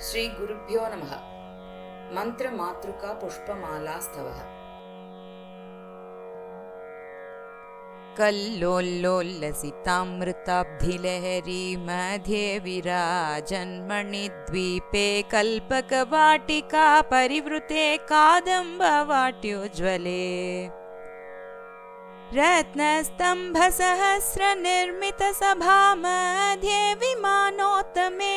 श्री गुरुभ्यो नमः। मंत्र मातृका पुष्पमाला स्तवः। कल्लोल्लोलसितामृताब्धिलहरी मध्ये विराजन्मणिद्वीपे कल्पकवाटिका परिवृते कादम्बवाट्योज्ज्वले रत्नस्तम्भसहस्रनिर्मितसभामध्ये विमानोत्तमे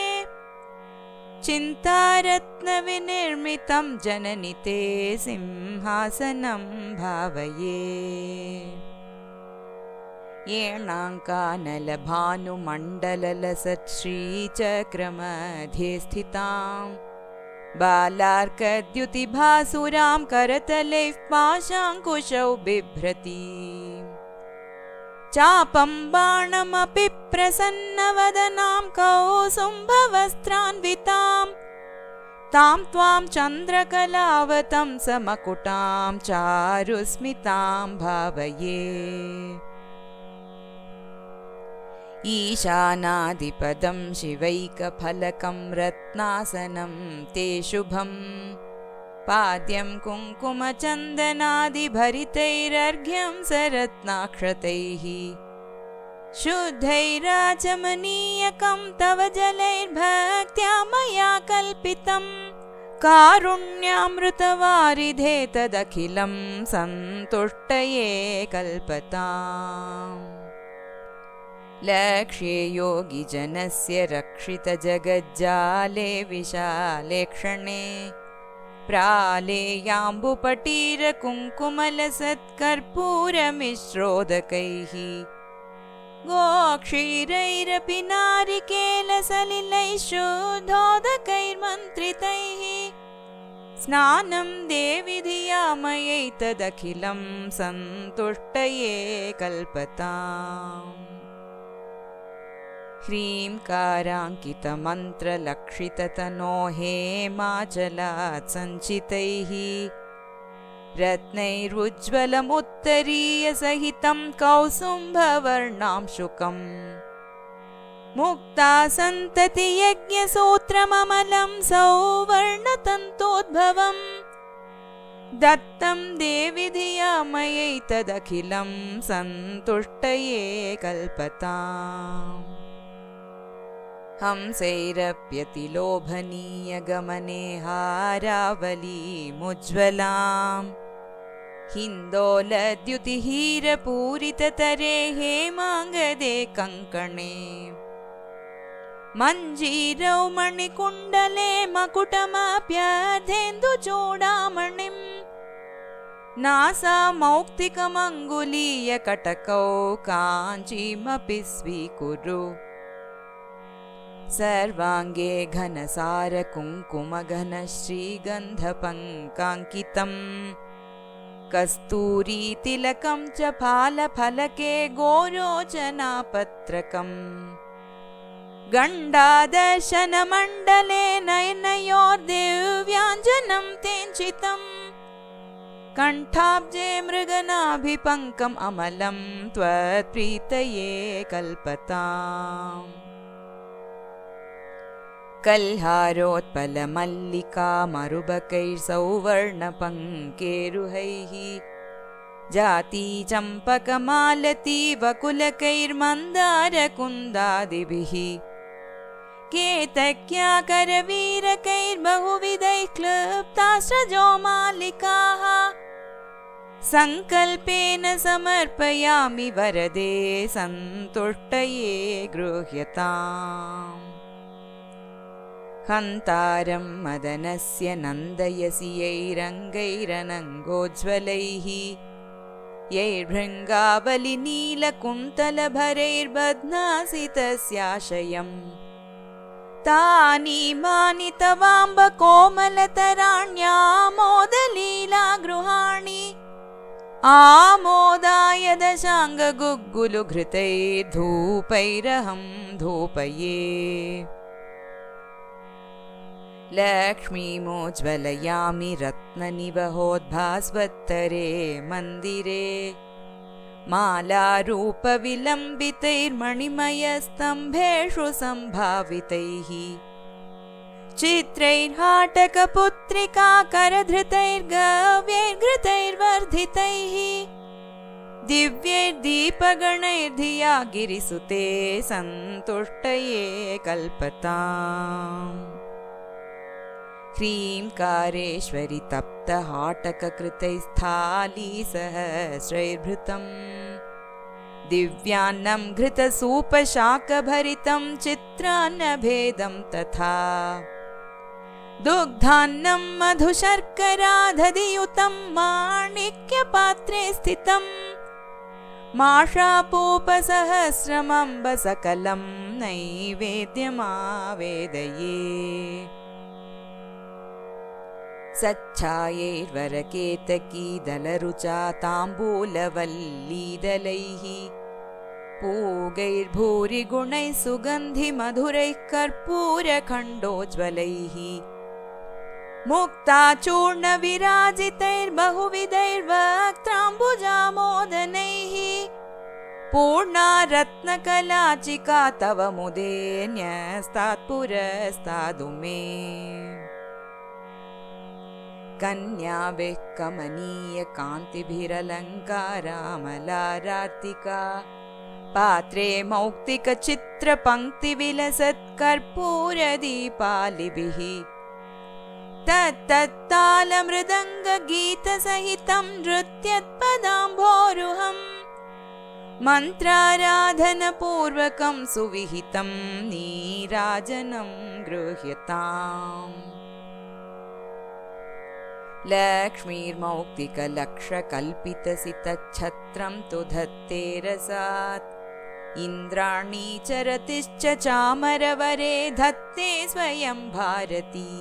चिन्तारत्नविनिर्मितं जननि ते सिंहासनं भावये। येणाङ्कानलभानुमण्डललसत्श्रीचक्रमध्ये स्थितां बालार्कद्युतिभासुरां करतलैः पाशाङ्कुशौ बिभ्रतीं चापं बाणमपि प्रसन्नवदनां कौसुम्भवस्त्रान्वितां तां त्वां चन्द्रकलावतंसमकुटां चारुस्मितां भावये। ईशानादिपदं शिवैकफलकं रत्नासनं ते शुभं पाद्यं कुङ्कुमचन्दनादिभरितैरर्घ्यं सरत्नाक्षतैः शुद्धैराचमनीयकं तव जलैर्भक्त्या मया कल्पितं कारुण्यामृतवारिधे तदखिलं सन्तुष्टये कल्पताम्। लक्ष्ये योगिजनस्य रक्षितजगज्जाले विशाले क्षणे प्रालेयाम्बुपटीरकुङ्कुमलसत्कर्पूरमिश्रोदकैः गोक्षीरैरपि नारिकेलसलिलैः शुद्धोदकैर्मन्त्रितैः स्नानं देवि धियामयै तदखिलं सन्तुष्टये कल्पताम्। ह्रीङ्काराङ्कितमन्त्रलक्षिततनो हेमाचलात् सञ्चितैः रत्नैरुज्ज्वलमुत्तरीयसहितं कौसुम्भवर्णां शुकम् मुक्तासन्ततियज्ञसूत्रममलं सौवर्णतन्तोद्भवम् दत्तं देवि धियामयै तदखिलं सन्तुष्टये कल्पताम्। हंसैरप्यतिलोभनीयगमने हारावलीमुज्ज्वलां हिन्दोलद्युतिहीरपूरिततरे हेमाङ्गदे कङ्कणे मञ्जीरौ मणिकुण्डले मकुटमप्यर्धेन्दुचूडामणिं नासामौक्तिकमङ्गुलीयकटकौ काञ्चीमपि स्वीकुरु। सर्वाङ्गे घनसारकुङ्कुमघनश्रीगन्धपङ्काङ्कितं कस्तूरीतिलकं च फालफलके गोरोचनापत्रकम् गण्डादर्शनमण्डले नयनयोर्दिव्याञ्जनं तेञ्चितं कण्ठाब्जे मृगनाभिपङ्कम् अमलं त्वत्प्रीतये कल्पताम्। कल्हारोत्पलमल्लिकामरुबकैर्सौवर्णपङ्केरुहैः जातीचम्पकमालती वकुलकैर्मन्दारकुन्दादिभिः केतक्याकरवीरकैर्बहुविधैः क्लृप्तास्रजोमालिकाः सङ्कल्पेन समर्पयामि वरदे सन्तुष्टये गृह्यताम्। हन्तारं मदनस्य नन्दयसि यैरङ्गैरनङ्गोज्ज्वलैः यैर्भृङ्गावलिनीलकुन्तलभरैर्बध्नासि तस्याशयम् तानीमानि तवाम्ब कोमलतराण्यामोदलीलागृहाणि आमोदाय दशाङ्गगुग्गुलुघृतैर्धूपैरहं धूपये। लक्ष्मीमोज्ज्वलयामि रत्ननिवहोद्भास्वत्तरे मन्दिरे मालारूपविलम्बितैर्मणिमयस्तम्भेषु सम्भावितैः चित्रैर्हाटकपुत्रिका करधृतैर्गव्यैर्घृतैर्वर्धितैः दिव्यैर्दीपगणैर्धिया गिरिसुते सन्तुष्टये कल्पताम् ह्रीङ्कारेश्वरि तप्तहाटककृतैस्थालीसहस्रैर्भृतम् दिव्यान्नं घृतसूपशाकभरितं चित्रान्नभेदं तथा दुग्धान्नं मधुशर्करादधियुतं माणिक्यपात्रे स्थितम् माषापूपसहस्रमम्बसकलं नैवेद्यमावेदये सच्छायैर्वरकेतकीदलरुचा ताम्बूलवल्लीदलैः पूगैर्भूरिगुणैः सुगन्धिमधुरैः कर्पूरखण्डोज्ज्वलैः मुक्ताचूर्णविराजितैर्बहुविधैर्वक्त्राम्बुजामोदनैः पूर्णा रत्नकलाचिका तव मुदे न्यस्तात्पुरस्तादु मे कन्याभिः कमनीयकान्तिभिरलङ्कारामलारात्तिका पात्रे मौक्तिकचित्रपङ्क्तिविलसत्कर्पूरदीपालिभिः तत्तत्तालमृदङ्गगीतसहितं नृत्यत्पदाम्भोरुहम् मन्त्राराधनपूर्वकं सुविहितं नीराजनं गृह्यताम् लक्ष्मीर्मौक्तिकलक्षकल्पितसितच्छत्रं तु धत्ते रसात् इन्द्राणी चरतिश्च चामरवरे धत्ते स्वयं भारती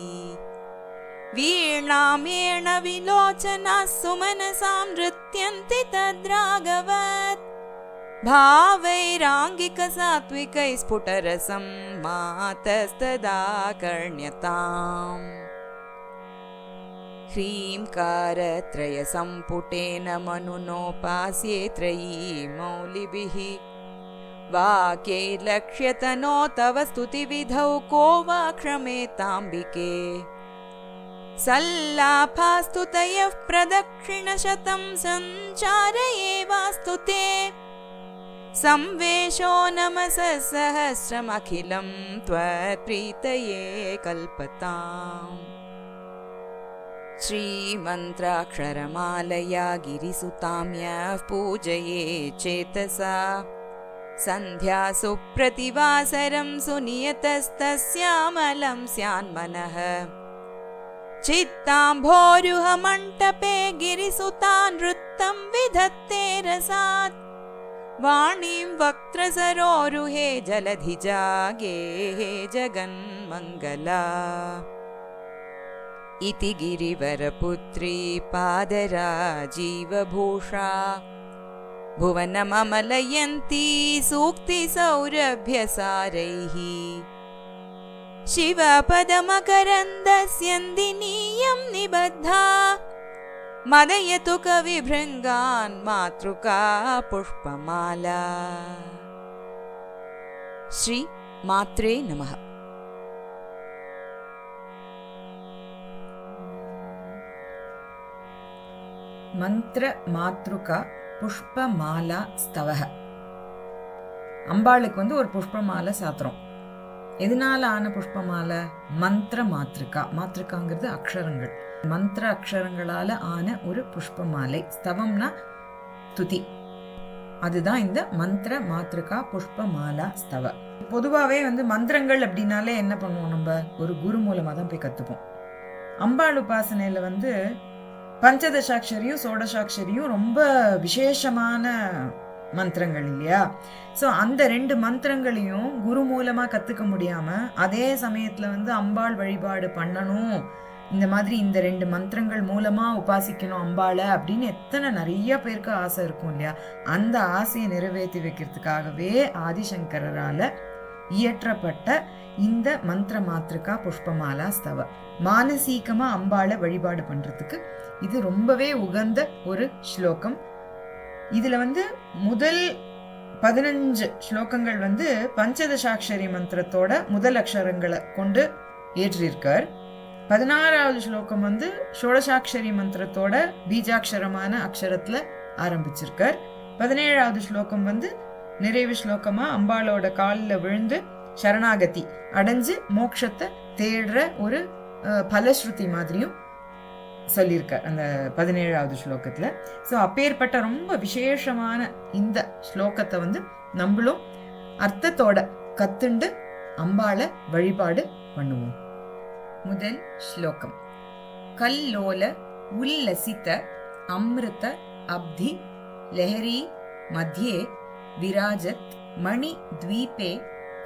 वीणामेण विलोचनाः सुमनसां नृत्यन्ति तद्रागवत् भावैराङ्गिकसात्विकैः स्फुटरसं मातस्तदा कर्ण्यताम् ह्रीङ्कारत्रयसम्पुटेन मनुनोपास्ये त्रयी मौलिभिः वाक्यैर्लक्ष्यतनो तव स्तुतिविधौ को वा क्षमेताम्बिके सल्लापास्तुतयः प्रदक्षिणशतं सञ्चारयेवास्तु ते संवेशो नमसः सहस्रमखिलं त्वत्प्रीतये कल्पताम् श्रीमन्त्राक्षरमालया गिरिसुतां यः पूजये चेतसा सन्ध्यासु प्रतिवासरं सुनियतस्तस्यामलं स्यान्मनः चित्ताम्भोरुहमण्टपे गिरिसुता नृत्तं विधत्ते रसात् वाणीं वक्त्रसरोरुहे जलधिजा गेहे जगन्मङ्गला इति गिरिवरपुत्री पादराजीवभूषा भुवनममलयन्ती सूक्तिसौरभ्यसारैः शिवपदमकरन्दस्यन्दिनीयं निबद्धा मदयतु कविभृङ्गान् मातृका पुष्पमाला। श्री मात्रे नमः। மந்திர மாத்ருகா புஷ்பமாலா ஸ்தவஹ. அம்பாளுக்கு ஒரு புஷ்பமாலை சாத்துறோம். எதனால ஆன புஷ்பமாலை? மந்திர மாத்ருகா. மாத்ருகாங்கிறது அக்ஷரங்கள். மந்திர அக்ஷரங்களால ஆன ஒரு புஷ்பமாலை. ஸ்தவம்னா துதி. அதுதான் இந்த மந்திர மாத்ருகா புஷ்பமாலா ஸ்தவ. பொதுவாகவே மந்திரங்கள் அப்படின்னாலே என்ன பண்ணுவோம்? நம்ம ஒரு குரு மூலமாக தான் போய் கற்றுப்போம். அம்பாள் உபாசனையில் பஞ்சதசாட்சரியும் சோடசாட்சரியும் ரொம்ப விசேஷமான மந்திரங்கள் இல்லையா? ஸோ அந்த 2 மந்திரங்களையும் குரு மூலமாக கற்றுக்க முடியாமல் அதே சமயத்தில் அம்பாள் வழிபாடு பண்ணணும், இந்த மாதிரி இந்த 2 மந்திரங்கள் மூலமாக உபாசிக்கணும் அம்பாளை அப்படின்னு நிறைய பேருக்கு ஆசை இருக்கும் இல்லையா? அந்த ஆசையை நிறைவேற்றி வைக்கிறதுக்காகவே ஆதிசங்கரால் இயற்றப்பட்ட இந்த மந்திர மாத்ருகா புஷ்பமாலா ஸ்தவ. மானசீகமா அம்பாளை வழிபாடு பண்றதுக்கு இது ரொம்பவே உகந்த ஒரு ஸ்லோகம். இதுல முதல் 15 ஸ்லோகங்கள் பஞ்சதசாட்சரி மந்திரத்தோட முதல் அக்ஷரங்களை கொண்டு ஏற்றிருக்கார். 16வது ஸ்லோகம் வந்து ஷோடசாட்சரி மந்திரத்தோட பீஜாட்சரமான அக்ஷரத்துல ஆரம்பிச்சிருக்கார். 17வது ஸ்லோகம் வந்து நிறைவு ஸ்லோகமா அம்பாளோட காலில் விழுந்து சரணாகதி அடைஞ்சு மோட்சத்தை தேடுற ஒரு பலஸ்ருதி மாதிரியும் சொல்லியிருக்கார் அந்த 17வது ஸ்லோகத்துல. ஸோ அப்பேற்பட்ட ரொம்ப விசேஷமான இந்த ஸ்லோகத்தை வந்து நம்மளும் அர்த்தத்தோட கத்துண்டு அம்பாளை வழிபாடு பண்ணுவோம். முதல் ஸ்லோகம். கல்லோல உல்லசித அம்ருத அப்தி லஹரி மத்தியே விராஜத் மணி த்வீபே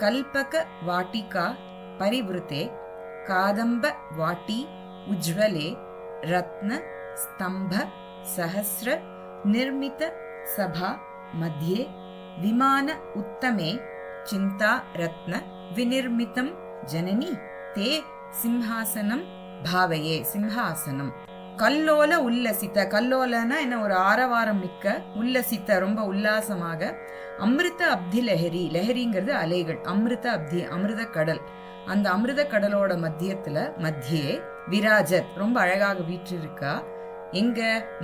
கல்பக வாட்டிகா பரிவிருத்தே காதம்ப வாட்டி உஜ்வலே ரத்ன ஸ்தம்ப சஹஸ்ர நிர்மித சபா மத்தியே விமான உத்தமே சிந்தா ரத்ன விநிர்மிதம் ஜனனி தே சிம்ஹாசனம் பாவையே. சிம்ஹாசனம். கல்லோல உல்லசித்த. கல்லோலனா என்ன, ஒரு ஆரவாரம் மிக்க, உல்லசித்த ரொம்ப உல்லாசமாக, அமிர்த அப்தி லஹரி. லஹரிங்கிறது அலைகள். அமிர்த அப்தி அமிர்த கடல். அந்த அமிர்த கடலோட மத்தியே விராஜத் ரொம்ப அழகாக வீற்றிருக்கா. எங்க?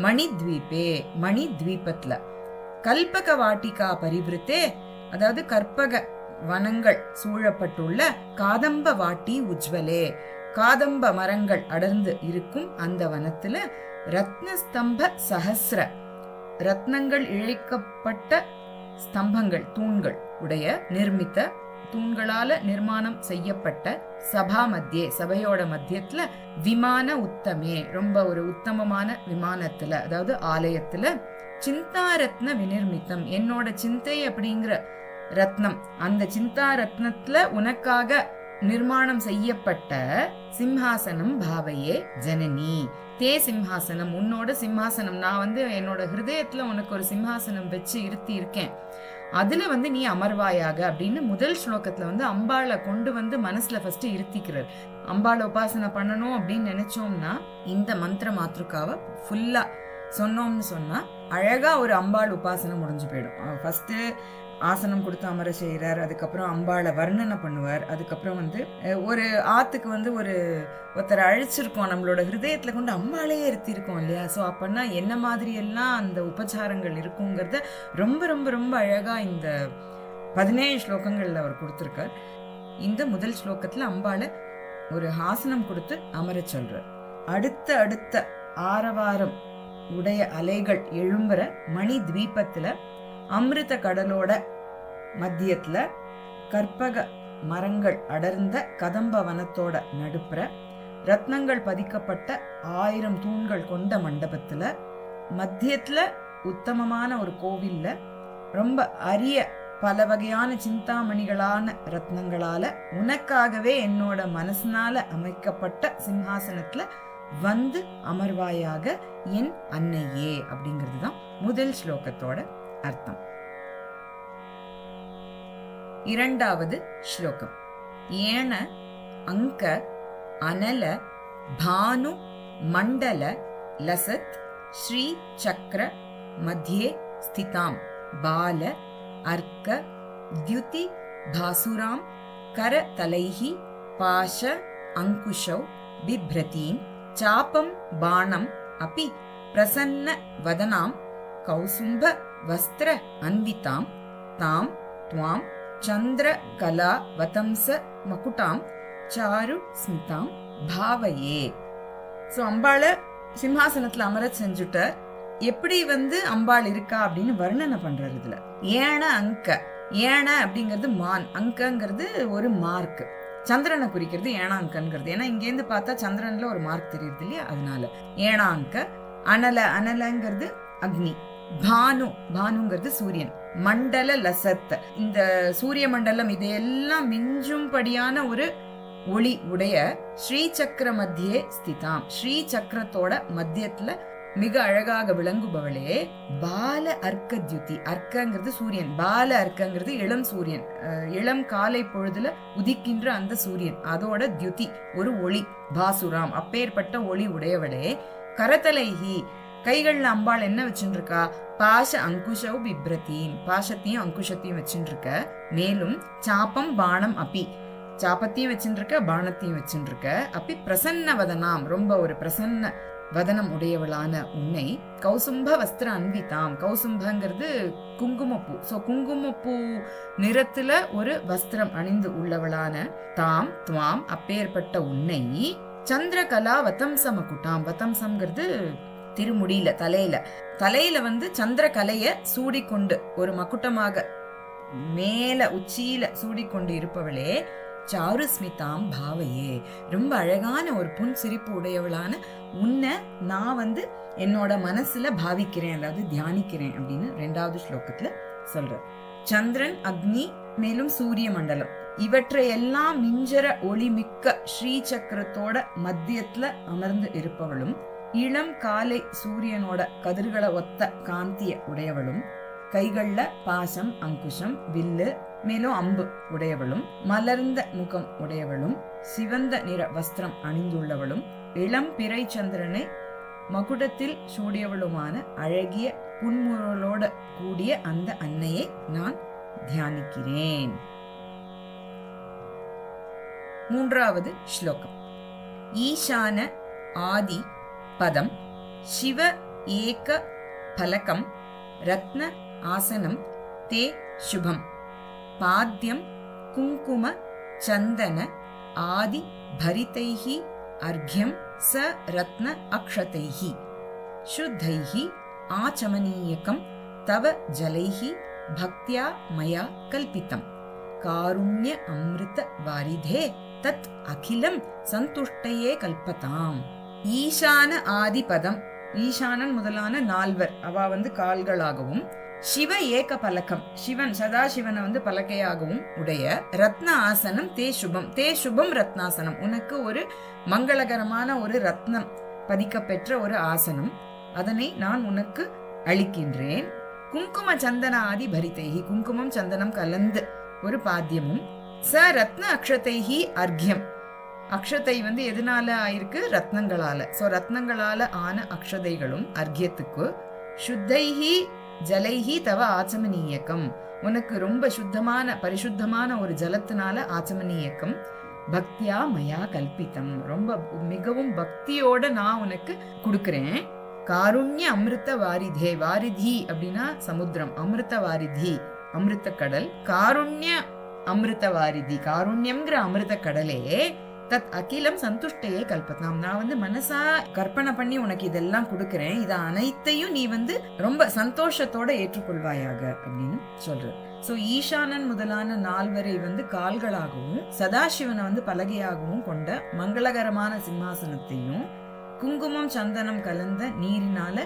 மணி த்வீபே. மணி த்வீபத்துல. கல்பக வாட்டிகா பரிவிருத்தே, அதாவது கற்பக வனங்கள் சூழப்பட்டுள்ள காதம்ப வாட்டி உஜ்வலே, காதம்ப மரங்கள் அடர்ந்து இருக்கும் அந்த வனத்துல ரத்ன ஸ்தம்ப சஹஸ்ர, ரத்னங்கள் இழைக்கப்பட்ட ஸ்தம்பங்கள் தூண்கள் உடைய நிர்மித்த, தூண்களால நிர்மாணம் செய்யப்பட்ட சபா மத்தியே, சபையோட மத்தியத்துல விமான உத்தமே, ரொம்ப ஒரு உத்தமமான விமானத்துல, அதாவது ஆலயத்துல சிந்தா ரத்ன விநிர்மித்தம், என்னோட சிந்தை அப்படிங்கிற ரத்னம், அந்த சிந்தா ரத்னத்துல உனக்காக நிர்மாணம் செய்யப்பட்ட சிம்ஹாசனம் பாவையே ஜனனி தே சிம்ஹாசனம், உன்னோட சிம்ஹாசனம். நான் வந்து என்னோட ஹிருதயத்துல உனக்கு ஒரு சிம்ஹாசனம் வச்சு இருத்தி இருக்கேன், அதுல வந்து நீ அமர்வாயாக அப்படின்னு முதல் ஸ்லோகத்துல வந்து அம்பாளை கொண்டு வந்து மனசுல ஃபர்ஸ்ட் இருத்திக்கிறார். அம்பாளை உபாசனை பண்ணணும் அப்படின்னு நினைச்சோம்னா இந்த மந்திர மாத்ருக்காவை ஃபுல்லா சொன்னோம்னு சொன்னா அழகா ஒரு அம்பாள் உபாசனை முடிஞ்சு போயிடும். ஃபர்ஸ்ட் ஆசனம் கொடுத்து அமர செய்கிறார், அதுக்கப்புறம் அம்பாளை வர்ணனை பண்ணுவார், அதுக்கப்புறம் வந்து ஒரு ஆத்துக்கு வந்து ஒருத்தரை அழிச்சிருக்கோம், நம்மளோட ஹிருதயத்துல கொண்டு அம்பாளையே இருத்திருக்கோம் இல்லையா. ஸோ அப்பன்னா என்ன மாதிரி எல்லாம் அந்த உபச்சாரங்கள் இருக்குங்கிறத ரொம்ப ரொம்ப ரொம்ப அழகா இந்த 17 ஸ்லோகங்கள்ல அவர் கொடுத்திருக்கார். இந்த முதல் ஸ்லோகத்துல அம்பாளை ஒரு ஆசனம் கொடுத்து அமர சொல்றார். அடுத்த ஆரவாரம் உடைய அலைகள் எழும்புற மணி த்வீபத்துல அமிர்த கடலோட மத்தியத்துல கற்பக மரங்கள் அடர்ந்த கதம்ப வனத்தோட நடுப்புற ரத்னங்கள் பதிக்கப்பட்ட 1000 தூண்கள் கொண்ட மண்டபத்துல மத்தியத்துல உத்தமமான ஒரு கோவில்ல ரொம்ப அரிய பல வகையான சிந்தாமணிகளான ரத்னங்களால உனக்காகவே என்னோட மனசுனால அமைக்கப்பட்ட சிம்ஹாசனத்துல வந்து அமர்வாயாக என் அன்னையே அப்படிங்கிறது தான் முதல் ஸ்லோகத்தோட அர்த்தம். இரண்டாவது ஸ்லோகம். ஏன அங்க அனல பானு மண்டல லசத் ஸ்ரீ சக்கர மத்தியே ஸ்திதாம் பால அர்க்க த்யுதி பாசுராம் கர தலைஹி பாஷ அங்குஷௌ பிப்ரதீம் சாபம் பாணம் அபி பிரசன்ன வதனாம் கௌசும்ப வஸ்திர அன்விதாம் தாம் துவாம் சந்திர கலா வதம்ச மகுடாம் சாரு ஸ்மிதாம் பாவையே. ஸோ அம்பாளை சிம்ஹாசனத்துல அமர செஞ்சுட்ட. எப்படி வந்து அம்பாள் இருக்கா அப்படின்னு வர்ணனை பண்றாரு இதுல. ஏன அங்க, ஏன அப்படிங்கிறது மான், அங்கங்கிறது ஒரு மார்க், சந்திரனை குறிக்கிறது ஏனாங்கங்கிறது. ஏன்னா இங்கேருந்து பார்த்தா சந்திரன்ல ஒரு மார்க் தெரியுது இல்லையா, அதனால ஏனாங்க. அனல, அனலங்கிறது அக்னி. பானு, பானுங்கிறது சூரியன். மண்டல லசத், இந்த சூரிய மண்டலம் இதையெல்லாம் மிஞ்சும்படியான ஒரு ஒளி உடைய ஸ்ரீ சக்கர மத்தியே ஸ்திதாம், ஸ்ரீ சக்கரத்தோட மத்தியத்துல மிக அழகாக விளங்குபவளே. பால அர்க்க தியுதி, அர்க்கங்கிறது சூரியன், பால அர்க்கங்கிறது இளம் சூரியன், இளம் காலை பொழுதுல உதிக்கின்ற அந்த சூரியன், அதோட தியுதி ஒரு ஒளி. பாசுராம், அப்பேற்பட்ட ஒளி உடையவளே. கரதலைஹி, கைகள்ல அம்பாள் என்ன வச்சுருக்கா? பாஷ அங்குஷௌ பிப்ரதீம், பாஷத்தையும் அங்குஷத்தையும் வச்சுருக்க. மேலும் சாப்பம் பாணம் அப்பி, சாபத்தையும் வச்சுருக்க, பானத்தையும் வச்சுருக்க. அப்படி பிரசன்ன வதனாம், ரொம்ப ஒரு பிரசன்ன வதனம் உடையவளான உன்னை கௌசும்ப வஸ்திர அன்விதாம், கௌசும்பங்கிறது குங்குமப்பூ, சோ குங்குமப்பூ நிறத்துல ஒரு வஸ்திரம் அணிந்து உள்ளவளான தாம் துவாம் அப்பேற்பட்ட உன்னை சந்திரகலா வதம்சமகுட்டாம், வதம்சம்ங்கிறது திருமுடியில தலையில சந்திரகலைய சூடிக்கொண்டு ஒரு மகுட்டமாக மேல உச்சியில சூடிக்கொண்டு இருப்பவளே சாருஸ்மிதாம் பாவையே, ரொம்ப அழகான ஒரு புன் சிரிப்பு உடையவளான உன்னை நான் என்னோட மனசுல பாவிக்கிறேன், அதாவது தியானிக்கிறேன் அப்படின்னு 2வது ஸ்லோகத்துல சொல்ற. சந்திரன், அக்னி, மேலும் சூரிய மண்டலம் இவற்றையெல்லாம் மிஞ்சர ஒளிமிக்க ஸ்ரீ சக்கரத்தோட மத்தியத்துல அமர்ந்து இருப்பவளும், இளம் காலை சூரியனோட கதிர்களை ஒத்த காந்திய உடையவளும், கைகள்ல பாசம், அங்குஷம், வில்லு, மேலும் அம்பு உடையவளும், மலர்ந்த முகம் உடையவளும், சிவந்த நிற வஸ்திரம் அணிந்துள்ளவளும், இளம் பிறை சந்திரனை மகுடத்தில் சூடியவளுமான அழகிய புன்முறலோட கூடிய அந்த அன்னையை நான் தியானிக்கிறேன். 3வது ஸ்லோகம். ஈசான ஆதி பதம் சிவ ஏக பலகம் ரத்ன ஆசனம் தே சுபம் பாத்யம் குங்கும சந்தன ஆதி பரிதைஹி அர்க்யம் ச ரத்ன அக்ஷதைஹி சுத்தைஹி ஆச்சமனீயகம் தவ ஜலைஹி பக்தியா மயா கல்பிதம் காருண்ய அம்ருத வாரிதே தத் அகிலம் சந்துஷ்டயே கல்பதாம். ஈசான ஆதிபதம், ஈசானன் முதலான 4 அவ கால்களாகவும், சிவ ஏக பலகம், சிவன் சதாசிவனை பலகையாகவும் உடைய, ரத்ன ஆசனம் தே சுபம், தே சுபம் ரத்னாசனம், உனக்கு ஒரு மங்களகரமான ஒரு ரத்னம் பதிக்க பெற்ற ஒரு ஆசனம், அதனை நான் உனக்கு அளிக்கின்றேன். குங்கும சந்தன ஆதி பரிதைஹி, குங்குமம் சந்தனம் கலந்து ஒரு பாத்தியமும், ச ரத்ன அக்ஷதைஹி அர்க்யம், அக்ஷதை எதனால ஆயிருக்கு? ரத்னங்களால. சோ ரத்னங்களால ஆன அக்ஷதைகளும் அர்க்யத்துக்கு, சுத்தைஹி ஜலைஹி தவ ஆச்சமனீயக்கம், உனக்கு ரொம்ப சுத்தமான பரிசுத்தமான ஒரு ஜலத்தினால ஆச்சமனீயக்கம், பக்தியா மயா கல்பிதம், ரொம்ப மிகவும் பக்தியோட நான் உனக்கு கொடுக்கிறேன். காருண்ய அமிர்த வாரிதே, வாரிதி அப்படின்னா சமுத்திரம், அமிர்த வாரிதி அமிர்த கடல், காருண்ய அமிர்த வாரிதி, காருண்யம்ங்கிற அமிர்த கடலே, தத் அகிலம் சந்துஷ்டையே கல்பதாம், நான் மனசா கற்பனை பண்ணி உனக்கு இதெல்லாம் கொடுக்கிறேன், இத அனைத்தையும் நீ ரொம்ப சந்தோஷத்தோட ஏற்றுக்கொள்வாயாக அப்படின்னு சொல்ற. சோ ஈசானன் முதலான 4 கால்களாகவும், சதாசிவனை பலகையாகவும் கொண்ட மங்களகரமான சிம்மாசனத்தையும், குங்குமம் சந்தனம் கலந்த நீரினால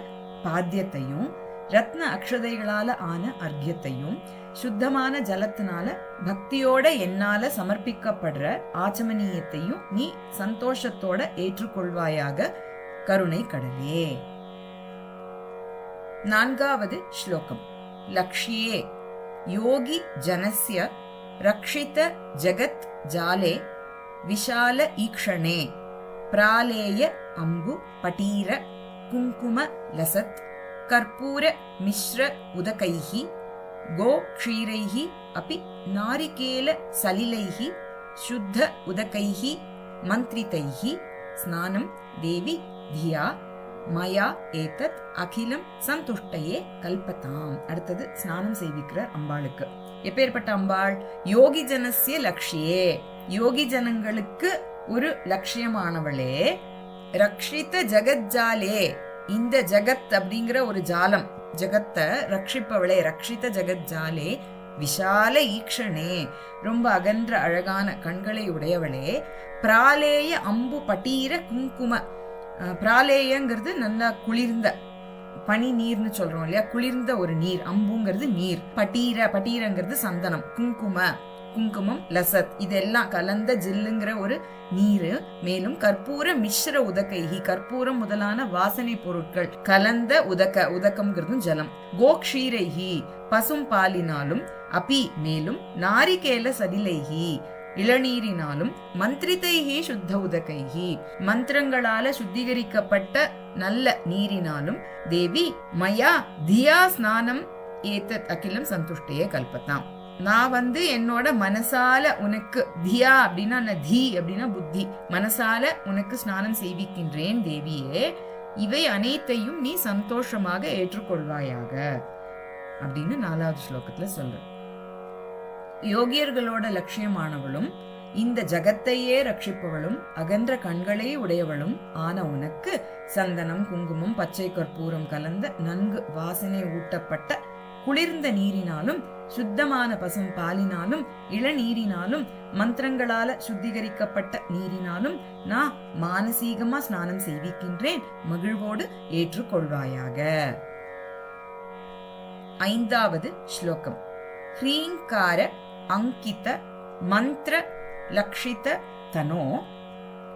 பாத்தியத்தையும், ரத்ன அக்ஷதைகளால ஆன அர்க்யத்தையும், சுத்தமான ஜலத்தினால பக்தியோட என்னால சமர்ப்பிக்கப்படுற ஆச்சமனீயத்தையும் நீ சந்தோஷத்தோட ஏற்றுக்கொள்வாயாக கருணை கடலே. 4வது ஸ்லோகம். லக்ஷ்யே யோகி ஜனஸ்ய ரக்ஷித ஜகத் ஜாலே விஷால ஈக்ஷணே பிராலேய அம்பு பட்டீர குங்கும லசத் கற்பூர மிஸ்ர உதகைஹி கோ க்ஷீரைஹி அபி நாரிகேல சலிலைஹி சுத்த உதகைஹி மந்த்ரிதைஹி ஸ்நானம் தேவி தியா மயா ஏதத் அகிலம் சந்துஷ்டையே கல்பதாம். அடுத்தது ஸ்நானம் செய்விக்கிற அம்பாளுக்கு. எப்பேற்பட்ட அம்பாள்? யோகி ஜனஸ்ய லக்ஷ்யே, யோகி ஜனங்களுக்கு ஒரு லட்சியமானவளே, ரக்ஷித ஜகஜாலே, இந்த ஜகத் அப்படிங்கிற ஒரு ஜாலம், ஜகத்தை ரட்சிப்பவளே, ரக்ஷித ஜகஜாலே, விஷால ஈக்ஷணே, ரொம்ப அகன்ற அழகான கண்களை உடையவளே, பிராலேய அம்பு பட்டீர குங்கும, பிராலேயங்கிறது நல்லா குளிர்ந்த பனி நீர்னு சொல்றோம் இல்லையா, குளிர்ந்த ஒரு நீர், அம்புங்கிறது நீர், பட்டீர, பட்டீரங்கிறது சந்தனம், குங்குமம் லசத், இதெல்லாம் கலந்த ஜில்லுங்கிற ஒரு நீரு, மேலும் கற்பூர மிஸ்ர உதகைஹி, கற்பூரம் முதலான வாசனை பொருட்கள் கலந்த உதகம்ங்கிறதும் ஜலம், கோக்ஷீரைஹி பசும் பாலினாலும், அபி மேலும் நாரிகேல சதிலைஹி இளநீரினாலும், மந்திரிதைஹி சுத்த உதகைஹி மந்திரங்களால சுத்திகரிக்கப்பட்ட நல்ல நீரினாலும், தேவி மயா தியா ஸ்நானம் ஏதத் அகிலம் சந்துஷ்டையே கல்பதாம், நான் என்னோட மனசால உனக்கு தியா அப்படின்னா தி அப்படின்னா புத்தி, மனசால உனக்கு ஸ்நானம் செய்விக்கின்றேன் தேவியே, இவை அனைத்தையும் நீ சந்தோஷமாக ஏற்றுக்கொள்வாயாக அப்படின்னு 4வது ஸ்லோகத்துல சொல்ற. யோகியர்களோட லட்சியமானவளும் இந்த ஜகத்தையே ரட்சிப்பவளும் அகன்ற கண்களே உடையவளும் ஆன உனக்கு சந்தனம், குங்குமம், பச்சை கற்பூரம் கலந்த நன்கு வாசனை ஊட்டப்பட்ட குளிர்ந்த நீரினாலும் சுத்தமான பசும் பாலினாலும் இளநீரினாலும் மந்திரங்களால சுத்திகரிக்கப்பட்ட நீரினாலும் நான் மானசீகமா ஸ்நானம் செய்விக்கின்றேன், மகிழ்வோடு ஏற்றுக்கொள்வாயாக. 5வது ஸ்லோகம். ஹ்ரீங்கார அங்கித மந்திர லக்ஷித தனோ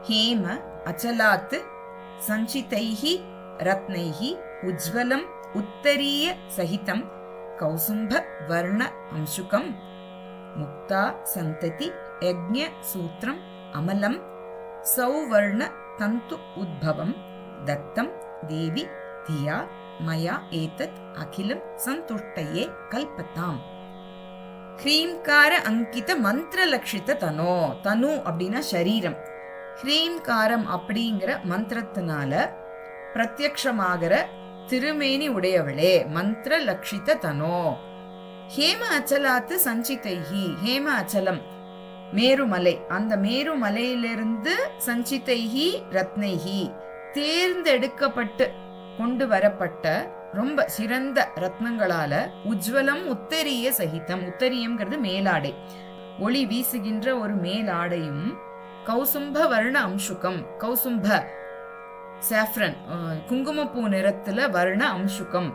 ஹேம அச்சலாத் சஞ்சிதைஹி ரத்னைஹி உஜ்வலம் உத்தரீய சகிதம் கௌசும்ப வர்ண அம்சுகம் முக்தா சந்ததி யஜ்ஞ சூத்ரம் அமலம் சௌவர்ண தந்து உத்பவம் தத்தம் தேவி தியா மயா ஏதத் அகிலம் சந்துஷ்டயே கல்பதாம். ஹ்ரீம்கார அங்கித மந்திர லக்ஷித தனோ, தனு அப்படின்னா சரீரம், ஹ்ரீம்காரம் அப்படிங்கிற மந்திரத்தினால பிரத்யக்ஷமாகிற திருமேனி உடையவளே, மந்திர லக்ஷித தனோ. ஹேம அச்சலாத்து சஞ்சிதைஹி, ஹேம அச்சலம் மேருமலை, அந்த மேருமலையிலிருந்து சஞ்சிதைஹி ரத்னைஹி தேர்ந்தெடுக்கப்பட்டு கொண்டு வரப்பட்ட ரொம்ப சிறந்த ரத்னங்களால உஜ்வலம் உத்தரிய சகிதம், உத்தரியம்ங்கிறது மேலாடை, ஒளி வீசுகின்ற ஒரு மேலாடையும் கௌசும்ப வர்ண அம்சுகம், கௌசும்ப சாஃப்ரன் குங்குமப்பூ நிறத்துல வர்ண அம்சுகம்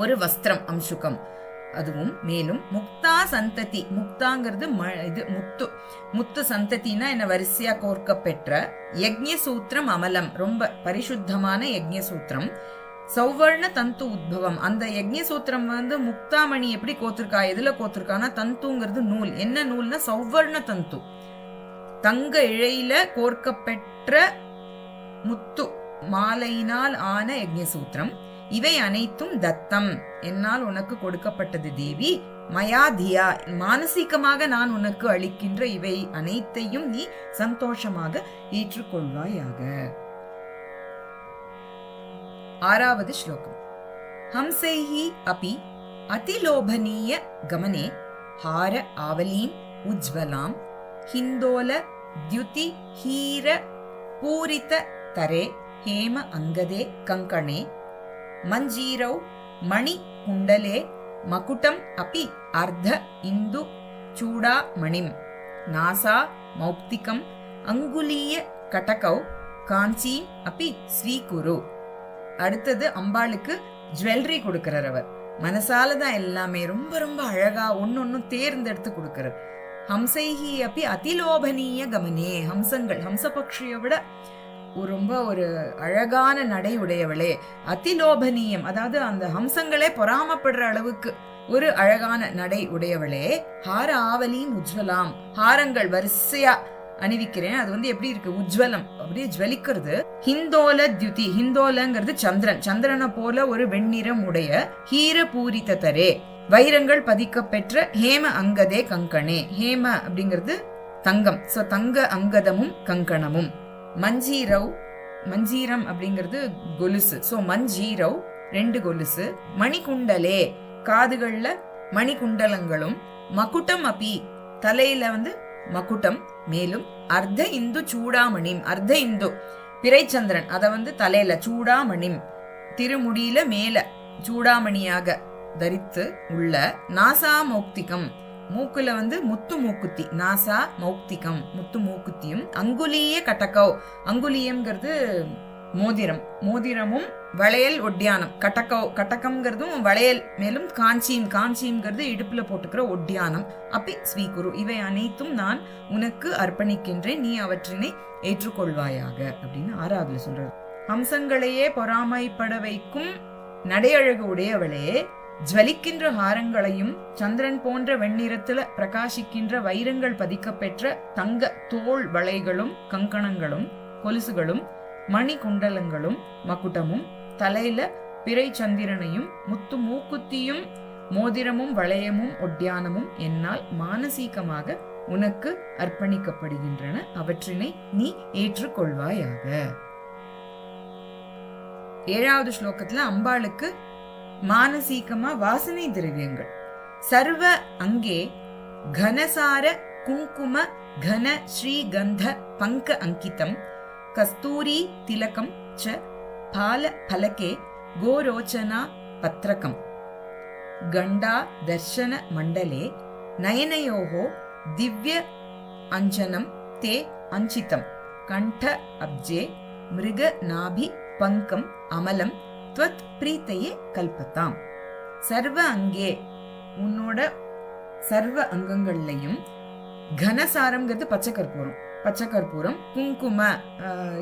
ஒரு வஸ்திரம் அம்சுகம், அதுவும் மேலும் முக்தா சந்ததி, முக்தாங்கிறது இது முத்து, முத்து சந்ததினா என்ன வரிசையா கோர்க்க பெற்ற யஜ்ஞ சூத்திரம் அமலம், ரொம்ப பரிசுத்தமான யஜ்ஞ சூத்திரம், சௌவர்ண தந்து உத்பவம், அந்த யஜ்ஞ சூத்திரம் முக்தாமணி எப்படி கோத்திருக்கா, எதுல கோத்திருக்கானா தந்துங்கிறது நூல், என்ன நூல்னா சௌவர்ண தந்து, தங்க இழையில கோர்க்க பெற்ற முத்து மாலையினால் ஆன யஜ்ஞ சூத்திரம், இவை அனைத்தும் தத்தம் என்னால் உனக்கு கொடுக்கப்பட்டது தேவி, மயா தியா மானசீகமாக நான் உனக்கு அளிக்கின்ற இவை அனைத்தையும் நீ சந்தோஷமாக ஏற்றுக்கொள்வாயாக. 6வது ஸ்லோகம். ஹம்சைஹி அபி அதிலோபனீய கமனே ஹார ஆவலீம் உஜ்வலாம் ஹிந்தோல த்யுதி ஹீர பூரித தரே ஹேம அங்கதே கங்கணே மஞ்சீரௌ மணி குண்டலே மகுடம் அபி அர்த்த இந்து சூடாமணிம் நாசா மௌக்திகம் அங்குலீய கடகௌ காஞ்சி அபி ஸ்ரீகுரு. அடுத்தது அம்பாளுக்கு ஜுவல்லரி கொடுக்கிறார் அவர், மனசாலதான் எல்லாமே ரொம்ப ரொம்ப அழகா ஒன்னொன்னும் தேர்ந்தெடுத்து கொடுக்கிறார். ஹம்சைஹி அப்பி அதிலோபனீய கமனே, ஹம்சங்கள் ஹம்சபக்ஷியை விட ரொம்ப ஒரு அழகான நடை உடையவளே, அதிலோபனீயம் அதாவது அந்த ஹம்சங்களே பொறாமப்படுற அளவுக்கு ஒரு அழகான நடை உடையவளே, ஹார ஆவலியும் உஜ்வலாம், ஹாரங்கள் வரிசையா அணிவிக்கிறேன், அது எப்படி இருக்கு உஜ்வலம், அப்படியே ஜுவலிக்கிறது. ஹிந்தோல த்யுதி, ஹிந்தோலங்கிறது சந்திரன், சந்திரனை போல ஒரு வெண்ணிறம் உடைய ஹீர பூரித தரே வைரங்கள் பதிக்க பெற்ற ஹேம அங்கதே கங்கணே, ஹேம அப்படிங்கிறது தங்கம், சோ தங்க அங்கதமும் கங்கணமும். மஞ்சீரவ், மஞ்சீரம் அப்படிங்கிறது கொலுசு, சோ மஞ்சீரவ் 2 கொலுசு. மணிகுண்டலே காதுகள்ல மணிகுண்டலங்களும், மகுடம் அபி தலையில மகுடம், மேலும் அர்த்த இந்து சூடாமணிம், அர்த்த இந்து பிறைச்சந்திரன் அத தலையில சூடாமணிம் திருமுடியில மேல சூடாமணியாக தரித்து உள்ள. நாசா மௌக்திகம் மூக்குல முத்து மூக்குத்தி, நாசா மௌக்திகம் முத்து மூக்குத்தியும். அங்குலிய கடகௌ, அங்குலியம்ங்கிறது மோதிரம், மோதிரமும் வளையல் ஒட்டியானம். கடகௌ, கடகம்ங்கிறதும் வளையல், மேலும் காஞ்சியும், காஞ்சியம்ங்கிறது இடுப்புல போட்டுக்கிற ஒட்டியானம். அப்படி ஸ்ரீகுரு, இவை அனைத்தும் நான் உனக்கு அர்ப்பணிக்கின்றேன், நீ அவற்றினை ஏற்றுக்கொள்வாயாக அப்படின்னு 6வதுல சொல்றாரு. ஹம்சங்களையே பொறாமைப்பட வைக்கும் நடையழகு உடையவளே, ஜ்வலிக்கின்ற ஹாரங்களையும் சந்திரன் போன்ற வெண்ணிறத்துல பிரகாசிக்கின்ற வைரங்கள் பதிக்க பெற்ற தங்க தோள் வளைகளும் கங்கணங்களும் கொலுசுகளும் மணி குண்டலங்களும் மகுடமும் தலையில பிறை சந்திரனையும் முத்து மூக்குத்தியும் மோதிரமும் வளையமும் ஒட்டியானமும் என்னால் மானசீகமாக உனக்கு அர்ப்பணிக்கப்படுகின்றன. அவற்றினை நீ ஏற்றுக்கொள்வாயாக. 7வது ஸ்லோகத்துல அம்பாளுக்கு மானசீகமா வாசனை திரவியங்கள் சர்வ அங்கே கனசார குங்கும கன ஸ்ரீகந்த பங்க அங்கிதம் கஸ்தூரி திலகம் ச பால பலகே கோரோச்சனா பத்ரகம் கண்டா தர்ஷன மண்டலே நயனயோகோ திவ்ய அஞ்சனம் தே அஞ்சிதம் கண்ட அப்ஜே மிருக நாபி பங்கம் அமலம் த்வத் பிரீத்தையே கல்பத்தாம். சர்வ அங்கே உன்னோட சர்வ அங்கங்கள்லையும் கனசாரம்ங்கிறது பச்சை கற்பூரம் குங்கும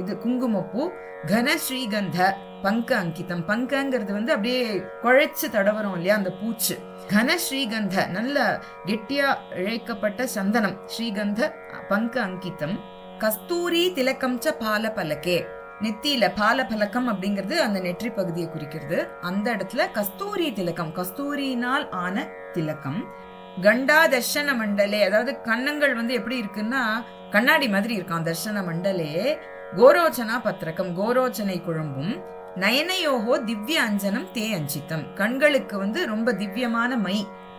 இது குங்குமப்பூ கன ஸ்ரீகந்த பங்க அங்கிதம். பங்கங்கிறது அப்படியே குழைச்சு தடவரும் இல்லையா அந்த பூச்சு. கன ஸ்ரீகந்த நல்ல கெட்டியா இழைக்கப்பட்ட சந்தனம் ஸ்ரீகந்த பங்க அங்கிதம் கஸ்தூரி திலகம் ச பால பலகே. நெத்தியில பால பலக்கம் அப்படிங்கிறது அந்த நெற்றி பகுதியை குறிக்கிறது. அந்த இடத்துல கஸ்தூரி திலகம் கஸ்தூரியினால் ஆன திலகம். கண்டா தர்ஷன மண்டலே அதாவது கண்ணங்கள் எப்படி இருக்குன்னா கண்ணாடி மாதிரி இருக்கான். தர்ஷன மண்டலே கோரோச்சனா பத்திரகம் கோரோச்சனை குழம்பும் நயனயோகோ திவ்ய அஞ்சனம் தே அஞ்சித்தம் கண்களுக்கு ரொம்ப திவ்யமான மை.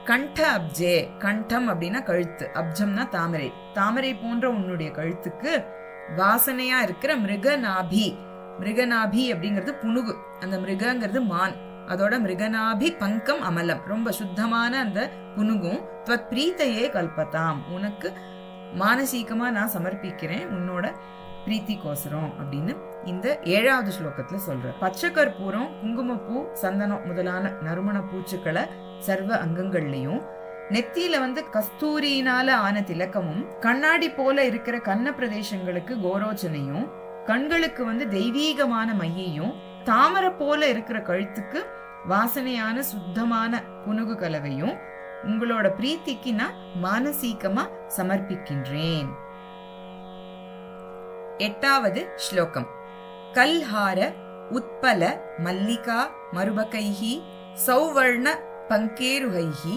கண்ட அப்ஜே கண்டம் அப்படின்னா கழுத்து, அப்ஜம்னா தாமரை. தாமரை போன்ற உன்னுடைய கழுத்துக்கு வாசனையா இருக்கிற மிருகநாபி. மிருகநாபி அப்படிங்கிறது புனுகு, அந்த மிருகங்கிறது மான், அதோட மிருகநாபி பங்கம் அமலம் ரொம்ப சுத்தமான அந்த புனுகும் த்வத் பிரீத்தையே கல்பதாம் உனக்கு மானசீகமா நான் சமர்ப்பிக்கிறேன் உன்னோட பிரீத்திக்கோசரம் அப்படின்னு இந்த 7வது ஸ்லோகத்துல சொல்ற. பச்சை கற்பூரம் குங்குமப்பூ சந்தனம் முதலான நறுமண பூச்சுக்களை சர்வ அங்கங்கள்லயும், நெத்தியில கஸ்தூரியினால ஆன திலக்கமும், கண்ணாடி போல இருக்கிற கன்ன பிரதேசங்களுக்கு கோரோச்சனையும், கண்களுக்கு தெய்வீகமான மையையும், தாமரை போல இருக்கிற கழுத்துக்கு வாசனையான சுத்தமான புனுகு கலவையும் உங்களோட பிரீத்திக்கு நான் மானசீகமா சமர்ப்பிக்கின்றேன். 8வது ஸ்லோகம். கல்ஹார உத்பல மல்லிகா மருபகைஹி சௌவர்ண பங்கேருகைஹி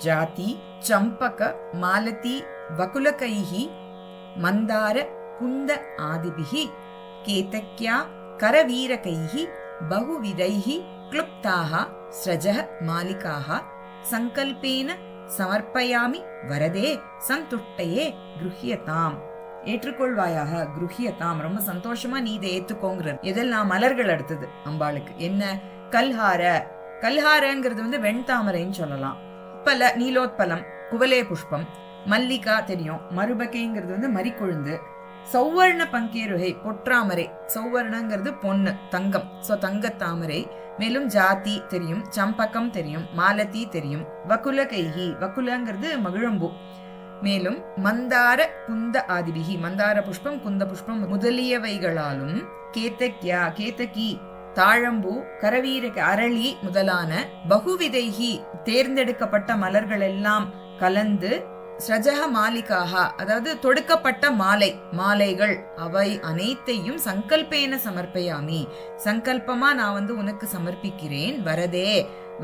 ஜாதி சம்பக மாலதி வகுலகைஹி மந்தார குந்த ஆதிபிஹி கேதக்யா கரவீரகைஹி பகுவிதைஹி க்ளுப்தாஹ ஸ்ரஜஹ மாலிகாஹ சங்கல்பேன சமர்ப்பயாமி வரதே சந்துஷ்டயே கிருஹ்யதாம். ஏற்றுக்கொள்வாயாக கிருஹ்யதாம் ரொம்ப சந்தோஷமா நீ இதை ஏத்துக்கோங்கிற. இதெல்லாம் மலர்கள் அடுத்தது அம்பாளுக்கு என்ன? கல்ஹார. கல்ஹாரங்கிறது வெண்தாமரைன்னு சொல்லலாம். உத்பல நீலோத்பலம் குவலே புஷ்பம், மல்லிகா தெரியும், மருபகைங்கிறது மறிக்கொழுந்து, சௌவர்ண பங்கேருகை பொற்றாமரை, சௌவர்ணங்கிறது பொண்ணு தங்கம், சோ தங்கத்தாமரை, மேலும் ஜாதி தெரியும், சம்பகம் தெரியும், மாலதி தெரியும், வகுலகைஹி வகுலங்கிறது மகிழம்பூ, மேலும் மந்தார குந்த ஆதிபிகி மந்தார புஷ்பம் குந்த புஷ்பம் முதலியவைகளாலும், கேதக்யா கேதகி தாழம்பூ, கரவீர அரளி முதலான பகுவிதைகி தேர்ந்தெடுக்கப்பட்ட மலர்கள் எல்லாம் கலந்து, ஸ்ரஜஹ மாலிகாக அதாவது தொடுக்கப்பட்ட மாலைகள் அவை அனைத்தையும் சங்கல்பேன சமர்ப்பயாமி சங்கல்பமா நான் உனக்கு சமர்ப்பிக்கிறேன். வரதே,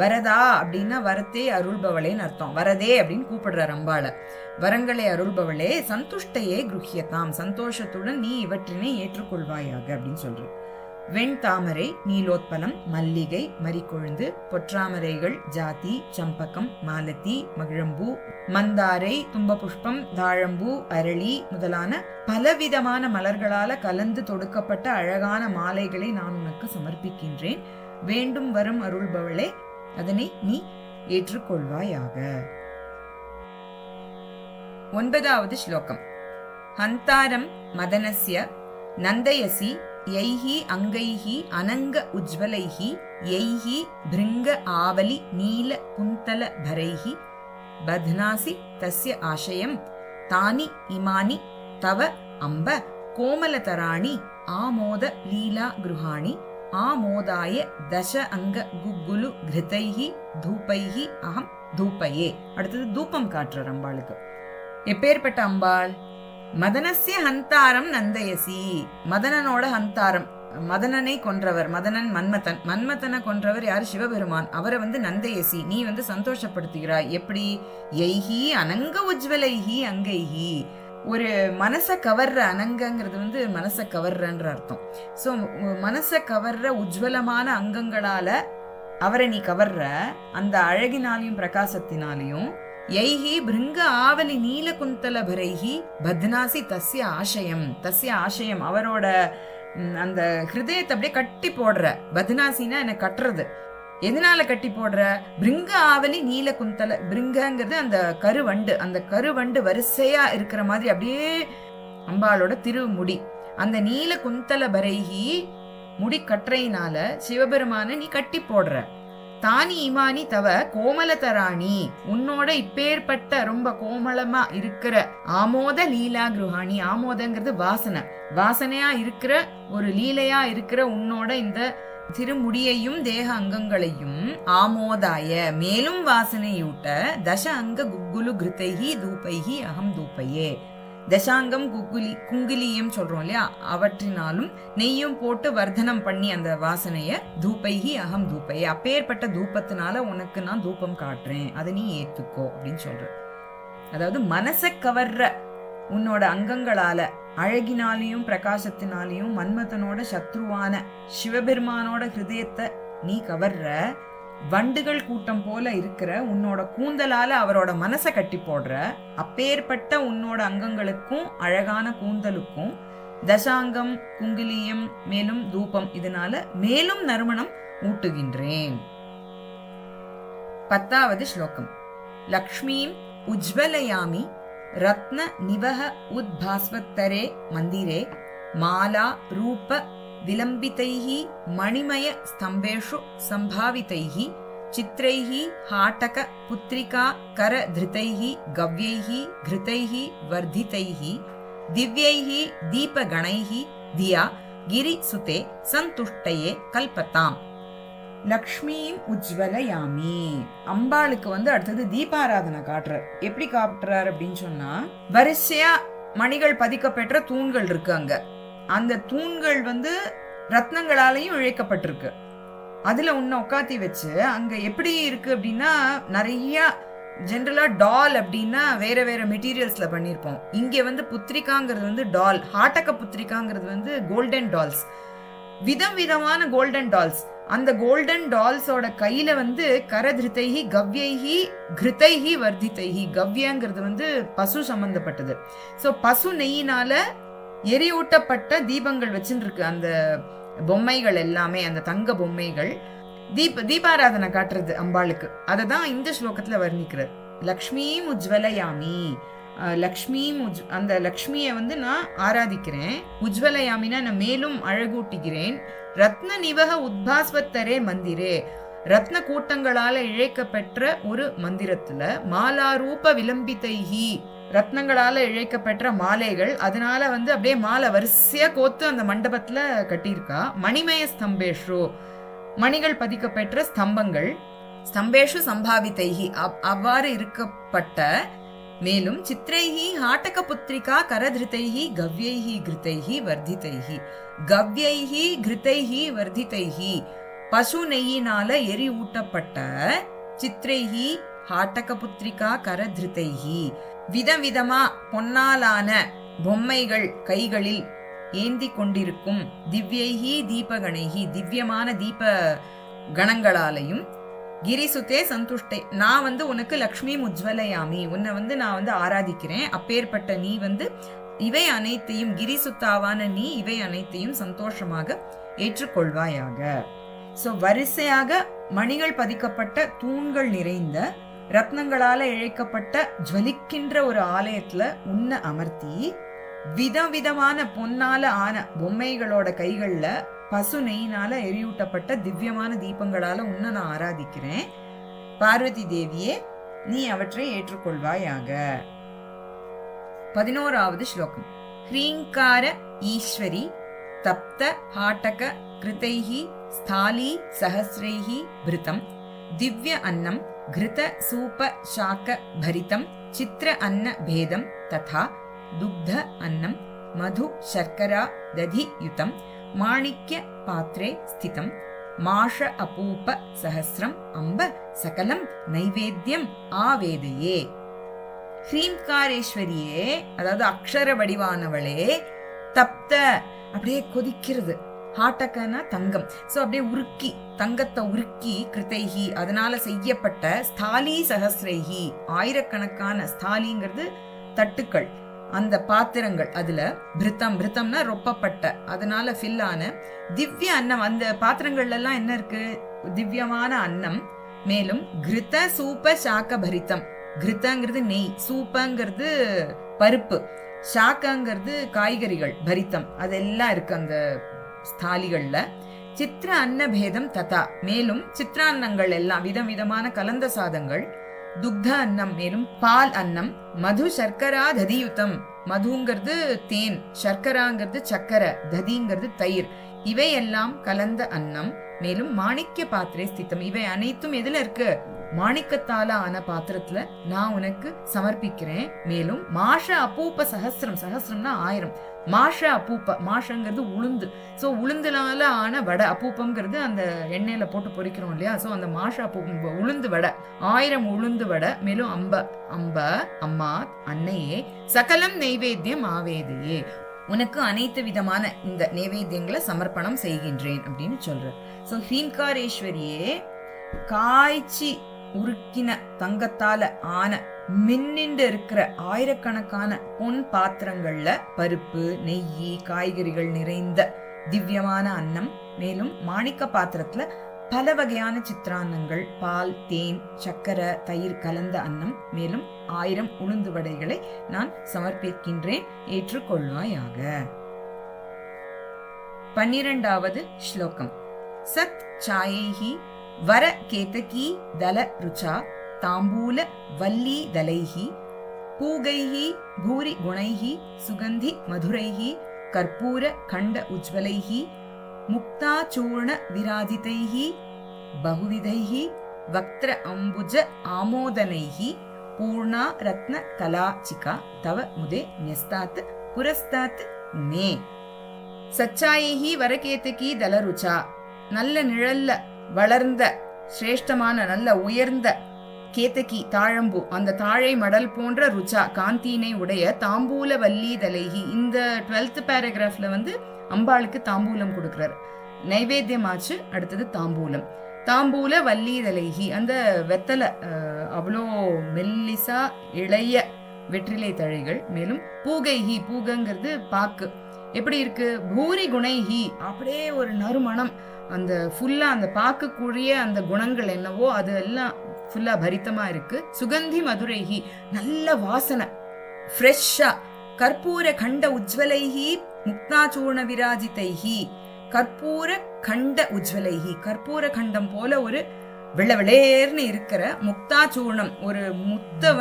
வரதா அப்படின்னா வரத்தே அருள்பவளேன்னு அர்த்தம். வரதே அப்படின்னு கூப்பிடுற அம்பாள. வரங்களை அருள்பவளே சந்துஷ்டையே கிருஹ்யதாம் சந்தோஷத்துடன் நீ இவற்றினை ஏற்றுக்கொள்வாயாக அப்படின்னு சொல்ற. வெண்தாமரை, நீலோத்பலம், மல்லிகை, மறிக்கொழுந்து, பொற்றாமரைகள், ஜாதி, சம்பகம், மாலதி, மகிழம்பூ, மந்தாரை, தும்ப புஷ்பம், தாழம்பூ, அரளி முதலான பலவிதமான மலர்களால கலந்து தொடுக்கப்பட்ட அழகான மாலைகளை நான் உனக்கு சமர்ப்பிக்கின்றேன். வேண்டும் வரும் அருள்பவளே அதனை நீ ஏற்றுக்கொள்வாயாக. 9வது ஸ்லோகம். ஹந்தாரம் மதனஸ்ய நந்தயசி யைஹி அங்கைஹி அனங்க உஜ்வலைஹி யைஹி பிருங்க ஆவலி நீல குந்தல பரைஹி பத்னாசி தஸ்ய ஆஷயம் தானி இமானி தவ அம்ப கோமலதராணி ஆமோத லீலா கிருஹாணி ஆமோதாய தச அங்க குக்குலு கிருதைஹி தூபைஹி அகம் தூபையே. அடுத்தது தூபம் காட்டுற அம்பாளுக்கு. எப்பேற்பட்ட அம்பாள்? மதனஸ்ய ஹந்தாரம் நந்தயசி மதனனோட ஹந்தாரம் மதனனை கொன்றவர், மதனன் மன்மதன், மன்மதனை கொன்றவர் யாரு? சிவபெருமான். அவரை வந்து நந்தயசி, நீ வந்து சந்தோஷப்படுத்துகிறாய். எப்படி? யைஹி அனங்க உஜ்வலைஹி அங்கைஹி. ஒரு மனசை கவர்ற, அனங்கங்கிறது வந்து மனசை கவர்றன்ற அர்த்தம். ஸோ மனசை கவர்ற உஜ்வலமான அங்கங்களால அவரை நீ கவர்ற, அந்த அழகினாலையும் பிரகாசத்தினாலையும். யைஹி பிருங்க ஆவலி நீல குந்தல பரைஹி பத்னாசி தஸ்ய ஆசயம். தஸ்ய ஆசயம், அவரோட அந்த ஹிருதயத்தை அப்படியே கட்டி போடுற. பத்னாசினா என்ன? கட்டுறது. எதனால கட்டி போடுற? பிருங்க ஆவலி நீல குந்தல. பிருங்கங்கிறது அந்த கருவண்டு. அந்த கருவண்டு வரிசையா இருக்கிற மாதிரி அப்படியே அம்பாளோட திருமுடி. அந்த நீல குந்தல பரைஹி முடி கற்றையினால சிவபெருமான நீ கட்டி போடுற. தானி இமானி தவ கோமலதராணி, உன்னோட இப்பேற்பட்ட ரொம்ப கோமலமா இருக்கிற ஆமோத லீலா குருஹாணி. ஆமோதங்கிறது வாசனை, வாசனையா இருக்கிற ஒரு லீலையா இருக்கிற உன்னோட இந்த திருமுடியையும் தேக அங்கங்களையும் ஆமோதாய மேலும் வாசனையூட்ட தச அங்க குக்குலு கிருத்தைஹி தூபைஹி அகம் தூப்பையே. தசாங்கம் குங்குலியம் சொல்றோம் இல்லையா, அவற்றினாலும் நெய்யும் போட்டு வர்த்தனம் பண்ணி அந்த வாசனைய தூபைஹி அகம் தூப்பையே. அப்பேற்பட்ட தூபத்தினால உனக்கு நான் தூபம் காட்டுறேன், அதை நீ ஏத்துக்கோ அப்படின்னு சொல்ற. அதாவது மனசை கவர்ற உன்னோட அங்கங்களால, அழகினாலையும் பிரகாசத்தினாலையும் மன்மதனோட சத்ருவான சிவபெருமானோட ஹிருதயத்தை நீ கவர்ற. வண்டுகள் கூட்டம் போல இருக்கிற உன்னோட கூந்தலால அவரோட மனசை கட்டி போடுற. அப்பேற்பட்ட உன்னோட அங்கங்களுக்கும் அழகான கூந்தலுக்கும் தசாங்கம் குங்குலியம் மேலும் தூபம், இதனால மேலும் நறுமணம் ஊட்டுகின்றேன். 10வது ஸ்லோகம். லக்ஷ்மீம் உஜ்வலயாமி ரத்ன நிவஹ உத்பாஸ்வத்தரே மந்திரே மாலா ரூப விலம்பிதைஹி மணிமய ஸ்தம்பேஷு சம்பாவிதைஹி சித்ரைஹி ஹாட்டக புத்ரிகா கர திருதைஹி கவ்யைஹி கிருதைஹி வர்திதைஹி திவ்யைஹி தீபகணைஹி தியா கிரி சுதே சந்துஷ்டயே கல்பதாம். லக்ஷ்மீம் உஜ்வலயாமி. அம்பாளுக்கு வந்து அடுத்தது தீபாராதனை காட்டுறார். எப்படி காட்டுறார் அப்படின்னு சொன்னா, வரிசையா மணிகள் பதிக்கப்பெற்ற தூண்கள் இருக்கு அங்க. அந்த தூண்கள் வந்து ரத்னங்களாலையும் இழைக்கப்பட்டிருக்கு. அதுல உன்னை உட்காத்தி வச்சு அங்க எப்படி இருக்கு அப்படின்னா, நிறைய ஜென்ரலா டால் அப்படின்னா வேற வேற மெட்டீரியல்ஸ்ல பண்ணிருப்போம். இங்க வந்து புத்திரிகாங்கிறது வந்து டால், ஹாட்டக புத்திரிகாங்கிறது வந்து கோல்டன் டால்ஸ், விதம் விதமான கோல்டன் டால்ஸ். அந்த கோல்டன் டால்ஸோட கையில வந்து கரதிருத்தைஹி கவ்யைஹி கிருத்தைஹி வர்திதைஹி. கவ்யங்கிறது வந்து பசு சம்பந்தப்பட்டது. சோ பசு நெய்யினால எரியூட்டப்பட்ட தீபங்கள் வச்சுருக்கு அந்த பொம்மைகள் எல்லாமே, அந்த தங்க பொம்மைகள். தீபாராதனை காட்டுறது அம்பாளுக்கு. அதை தான் இந்த ஸ்லோகத்துல வர்ணிக்கிறார். லக்ஷ்மீம் உஜ்வலயாமி. அந்த லக்ஷ்மியை வந்து நான் ஆராதிக்கிறேன். உஜ்வலயாமினா நான் மேலும் அழகூட்டுகிறேன். ரத்ன நிவக உத்பாஸ்வத்தரே மந்திரே, ரத்ன கூட்டங்களால இழைக்கப்பெற்ற ஒரு மந்திரத்துல மாலாரூப விலம்பிதைஹி, ரத்னங்களால இழைக்கப்பெற்ற மாலைகள். அதனால வந்து அப்படியே மாலை வரிசையா கோத்து அந்த மண்டபத்துல கட்டியிருக்கா. மணிமய ஸ்தம்பேஷு, மணிகள் பதிக்கப்பெற்ற ஸ்தம்பங்கள். ஸ்தம்பேஷு சம்பாவிதைஹி, அவ்வாறு இருக்கப்பட்ட. மேலும் சித்ரைஹி ஹாட்டக புத்ரிகா கரதிருதைஹி கவ்யைஹி கிருதைஹி வர்திதைஹி. கவ்யைஹி கிருதைஹி வர்திதைஹி, பசு நெய்யினால எரி ஊட்டப்பட்ட. சித்ரைஹி ஹாட்டக புத்ரிகா கரதிருதைஹி, விதவிதமா பொன்னாலான பொம்மைகள் கைகளில் ஏந்தி கொண்டிருக்கும். திவ்யைஹி தீபகணைஹி, திவ்யமான தீப கணங்களாலையும். கிரிசுதே சந்துஷ்டே, நான் வந்து உனக்கு லக்ஷ்மி உஜ்வலயாமி, உன்னை வந்து நான் வந்து ஆராதிக்கிறேன். அப்பேற்பட்ட நீ வந்து இவை அனைத்தையும், கிரிசுத்தாவான நீ இவை அனைத்தையும் சந்தோஷமாக ஏற்றுக்கொள்வாயாக. சோ வரிசையாக மணிகள் பதிக்கப்பட்ட தூண்கள் நிறைந்த ரத்னங்களால இழைக்கப்பட்ட ஜுவலிக்கின்ற ஒரு ஆலயத்துல உன்னை அமர்த்தி, விதவிதமான பொன்னால ஆன பொம்மைகளோட கைகள்ல பசு நெய்யினால எரியூட்டப்பட்ட திவ்யமான தீபங்களால உன்னை நான் ஆராதிக்கிறேன். பார்வதி தேவியே, நீ அவற்றை ஏற்றுக்கொள்வாயாக. 11வது ஸ்லோகம். ஹ்ரீங்கார ஈஸ்வரி தப்த ஹாட்டக கிருதைஹி ஸ்தாலி சஹஸ்ரைஹி பிருதம் திவ்ய அன்னம் கிருத சூப சாக்க பரிதம் சித்ர அன்ன பேதம் ததா துக்த அன்னம் மது சர்க்கரா ததி யுதம் மாணிக்ய பாத்ரே ஸ்திதம் மாஷ அபூப சஹஸ்ரம் அம்ப சகலம் நைவேத்யம் ஆவேதையே. ஹ்ரீங்காரேஸ்வரியே, அதாவது அக்ஷர வடிவானவளே, தப்த அப்படியே கொதிக்கிறது. ஹாட்டக்கனா தங்கம். சோ அப்படியே உருக்கி, தங்கத்தை உருக்கி, கிருதைஹி அதனால செய்யப்பட்ட, ஸ்தாலி சஹஸ்ரைஹி ஆயிரக்கணக்கான, ஸ்தாலிங்கிறது தட்டுக்கள், அந்த பாத்திரங்கள், அதுல பிருத்தம், பிருத்தம்னா ரொப்பப்பட்ட, அதனால ஃபில்லான திவ்ய அன்னம். அந்த பாத்திரங்கள்ல எல்லாம் என்ன இருக்கு? திவ்யமான அன்னம். மேலும் கிருத சூப சாக்க பரித்தம். கிருத்தங்கிறது நெய், சூப்பங்கிறது பருப்பு, சாக்கங்கிறது காய்கறிகள், பரித்தம் அதெல்லாம் இருக்கு அந்த ஸ்தாலிகள்ல. சித்திர அன்ன பேதம் ததா, மேலும் சித்திரான்னங்கள் எல்லாம் விதம் விதமான கலந்த சாதங்கள். துக்த அன்னம், மேலும் பால் அன்னம். மது சர்க்கரா ததியுத்தம், மதுங்கிறது தேன், சர்க்கராங்கிறது சக்கரை, ததிங்கிறது தயிர், இவை எல்லாம் கலந்த அன்னம். மேலும் மாணிக்க பாத்திரே ஸ்திதம், இவை அனைத்தும் எதுல இருக்கு? மாணிக்கத்தால ஆன பாத்திரத்துல நான் உனக்கு சமர்ப்பிக்கிறேன். மேலும் மாஷ அபூப்ப சஹஸ்ரம், சஹஸ்ரம்னா 1000, மாஷ அபூப்ப, மாஷங்கிறது உளுந்து. சோ உளுந்துனால ஆன வடை, அபூப்பம்ங்கிறது அந்த எண்ணெயில போட்டு பொரிக்கிறோம் இல்லையா? சோ அந்த மாஷ அபூப்ப உளுந்து வடை, 1000 உளுந்து வடை. மேலும் அம்ப அம்மா அன்னையே, சகலம் நைவேத்தியம் ஆவேதையே, உனக்கு அனைத்து விதமான இந்த நைவேத்தியங்களை சமர்ப்பணம் செய்கின்றேன் அப்படின்னு சொல்ற. சோ ஹ்ரீங்காரேஸ்வரியே, காய்ச்சி உருக்கின தங்கத்தால ஆன மின்னிண்டு இருக்கிற ஆயிரக்கணக்கான பொன் பாத்திரங்கள்ல பருப்பு, நெய்யி, காய்கறிகள் நிறைந்த திவ்யமான அன்னம். மேலும் மாணிக்க பாத்திரத்துல பல வகையான சித்திரான்னங்கள், பால், தேன், சக்கரை, தயிர் கலந்த அன்னம். மேலும் 1000 உளுந்து வடைகளை நான் சமர்ப்பிக்கின்றேன், ஏற்றுக்கொள்வாயாக. 12வது ஸ்லோகம். சத் சாயைஹி வர கேதகி தல ருச்சா தாம்பூல வல்லி தலைஹி பூகைஹி பூரி குணைஹி சுகந்தி மதுரைஹி கற்பூர கண்ட உஜ்வலைஹி முக்தாச்சூர்ண விராஜிதைஹி பகுவிதைஹி வக்த்ர அம்புஜ ஆமோதனைஹி பூர்ணா ரத்ன கலாச்சிகா தவ முதே ன்யஸ்தாத் புரஸ்தாத் மே. சச்சாயைஹி வரகேதகி தலருச்சா, நல்ல நிழல்ல வளர்ந்த சிரேஷ்டமான நல்ல உயர்ந்த கேதகி தாழம்பூ, அந்த தாழை மடல் போன்ற ருச்சா காந்தினை உடைய தாம்பூல வல்லி தலைஹி. இந்த 12th பேராகிராஃப்ல அம்பாளுக்கு தாம்பூலம் கொடுக்கிறார். நைவேத்தியமாச்சு, அடுத்தது தாம்பூலம். தாம்பூல வல்லி தலைஹி, அந்த வெத்தலை அவ்வளோ மெல்லிசா இளைய வெற்றிலை தழைகள். மேலும் பூகைஹி, பூகங்கிறது பாக்கு, எப்படி இருக்கு? பூரி குணைஹி, அப்படியே ஒரு நறுமணம், அந்த ஃபுல்லா அந்த பாக்குக்குரிய அந்த குணங்கள் என்னவோ அது எல்லாம் ஃபுல்லா பரித்தமா இருக்கு. சுகந்தி மதுரைஹி, நல்ல வாசனை, ஃப்ரெஷ்ஷா. கற்பூர கண்ட உஜ்வலைஹி முக்தாச்சூர்ண விராஜிதைஹி, கற்பூர கண்ட உஜ்வலைஹி, கற்பூர கண்டம் போல ஒரு வெள்ளவெளேர்னு இருக்கிற முக்தாச்சூர்ணம், ஒரு முத்தை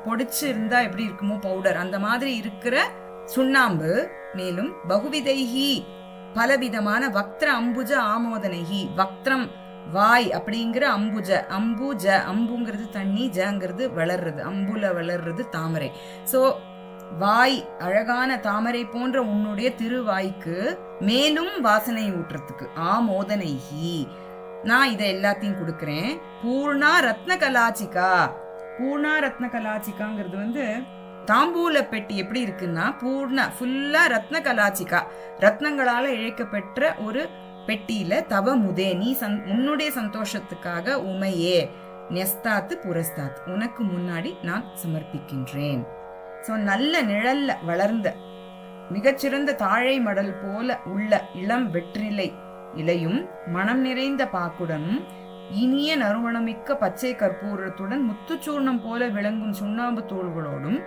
பொடிச்சு இருந்தா எப்படி இருக்குமோ பவுடர், அந்த மாதிரி இருக்கிற சுண்ணாம்பு. மேலும் பகுவிதைஹி, பலவிதமான வக்திர அம்புஜ ஆமோதனைஹி, வக்திரம் வாய் அப்படிங்கிற அம்புஜ, அம்புஜ, அம்புங்கிறது தண்ணி, ஜங்கிறது வளர்றது, அம்புல வளர்றது தாமரை. சோ வாய் அழகான தாமரை போன்ற உன்னுடைய திருவாய்க்கு மேலும் வாசனை ஊட்டுறதுக்கு ஆமோதனைஹி, நான் இதை எல்லாத்தையும் கொடுக்கிறேன். பூர்ணா ரத்ன கலாச்சிகா, பூர்ணா ரத்ன கலாச்சிகாங்கிறது தாம்பூல பெட்டி எப்படி இருக்குன்னா பூர்ணா ஃபுல்லா ரத்ன கலாச்சிகா, ரத்னங்களால இழைக்கப்பெற்ற ஒரு பெட்டியில தவ முதே நீ உன்னுடைய சந்தோஷத்துக்காக உமையே நெஸ்தாத்து புரஸ்தாத் உனக்கு முன்னாடி நான் சமர்ப்பிக்கின்றேன். சோ நல்ல நிழல்ல வளர்ந்த மிகச்சிறந்த தாழை மடல் போல உள்ள இளம் வெற்றிலை இலையும் மனம் நிறைந்த பாக்குடனும் இனிய நறுமணமிக்க பச்சை கற்பூரத்துடன் முத்துச்சூர்ணம் போல விளங்கும் சுண்ணாம்பு தோள்களோடும்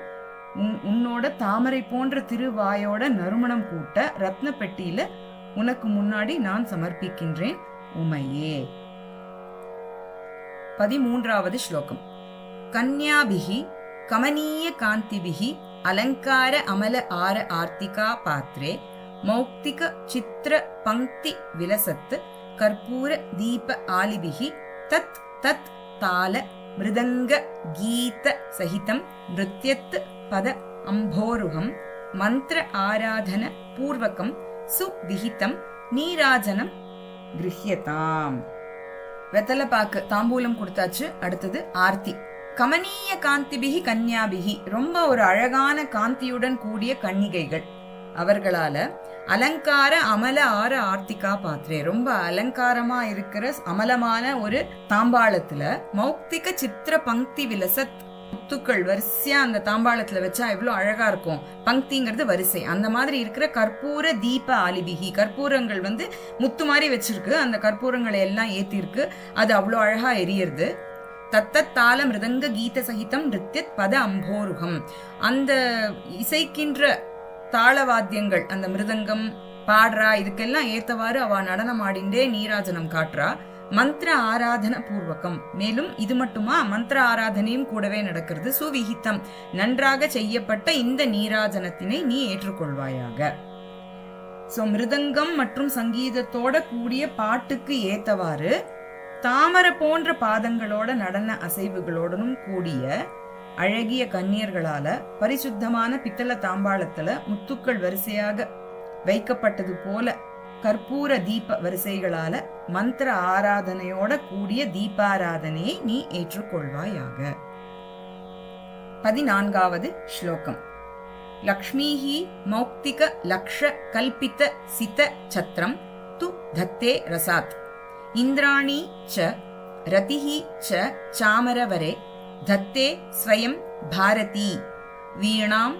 உன்னோட தாமரை போன்ற திருவாயோட நறுமணம் கூட்ட ரத்ன பெட்டியில உனக்கு முன்னாடி நான் சமர்ப்பிக்கின்றேன் உமையே. 13வது ஸ்லோகம். கன்யாபிஹி கமனீய காந்திபிஹி அலங்கார அமல ஆர ஆர்த்திகா பாத்ரே மௌக்திக சித்திர பங்கி விலசத் கற்பூர தீப ஆலிபிஹி தத் தத் தால மிருதங்க கீத சகிதம் நிருத்யத் பத அம்போருகம் மந்திர ஆராதன பூர்வகம் சுவிஹிதம் நீராஜனம் கிருஹ்யதாம். வெத்தலை பாக்கு தாம்பூலம் கொடுத்தாச்சு. அடுத்தது ஆர்த்தி. கமனீய காந்திபிகி கன்யாபிகி, ரொம்ப ஒரு அழகான காந்தியுடன் கூடிய கன்னிகைகள் அவர்களால அலங்கார அமல ஆர ஆர்த்திகா பாத்திரே, ரொம்ப அலங்காரமா இருக்கிற அமலமான ஒரு தாம்பாளத்துல மௌக்திக சித்திர பங்கி விலசத், முத்துக்கள் வரிசையா அந்த தாம்பாளத்துல வச்சா எவ்வளவு அழகா இருக்கும். பங்கிங்கிறது வரிசை. அந்த மாதிரி இருக்கிற கற்பூர தீப ஆலிபிகி, கற்பூரங்கள் முத்து மாதிரி வச்சிருக்கு. அந்த கற்பூரங்களை எல்லாம் ஏத்திருக்கு. அது அவ்வளோ அழகா எரியறது. தத்தத்தால மிருதங்க கீத சகிதம் நிருத்யத் பத அம்போருகம், அந்த இசைக்கின்ற தாளவாத்தியங்கள், அந்த மிருதங்கம் பாடுறா, இதுக்கெல்லாம் ஏத்தவாறு அவ நடனம் ஆடிண்டே நீராஜனம் காட்டுறா. மந்திர ஆராதன பூர்வகம், மேலும் இது மட்டுமா, மந்திர ஆராதனையும் கூடவே நடக்கிறது. சுவிஹிதம், நன்றாக செய்யப்பட்ட இந்த நீராஜனத்தினை நீ ஏற்றுக்கொள்வாயாக. சோ மிருதங்கம் மற்றும் சங்கீதத்தோட கூடிய பாட்டுக்கு ஏத்தவாறு தாமரை போன்ற பாதங்களோட நடன அசைவுகளோடனும் கூடிய அழகிய கன்னியர்களால பரிசுத்தமான பித்தளை தாம்பாளத்துல முத்துக்கள் வரிசையாக வைக்கப்பட்டது போல கற்பூர தீப வரிசைகளால மந்திர ஆராதனையோட கூடிய தீபாராதனையை நீ ஏற்றுக்கொள்வாயாக. 14வது ஸ்லோகம். லக்ஷ்மீஹி மௌக்திக லக்ஷ கல்பித சித சத்ரம் து தத்தே ரசாத், இந்திராணி ச ரதிஹி ச சாமரவரே தத்தே ஸ்வயம் பாரதி, வீணாம்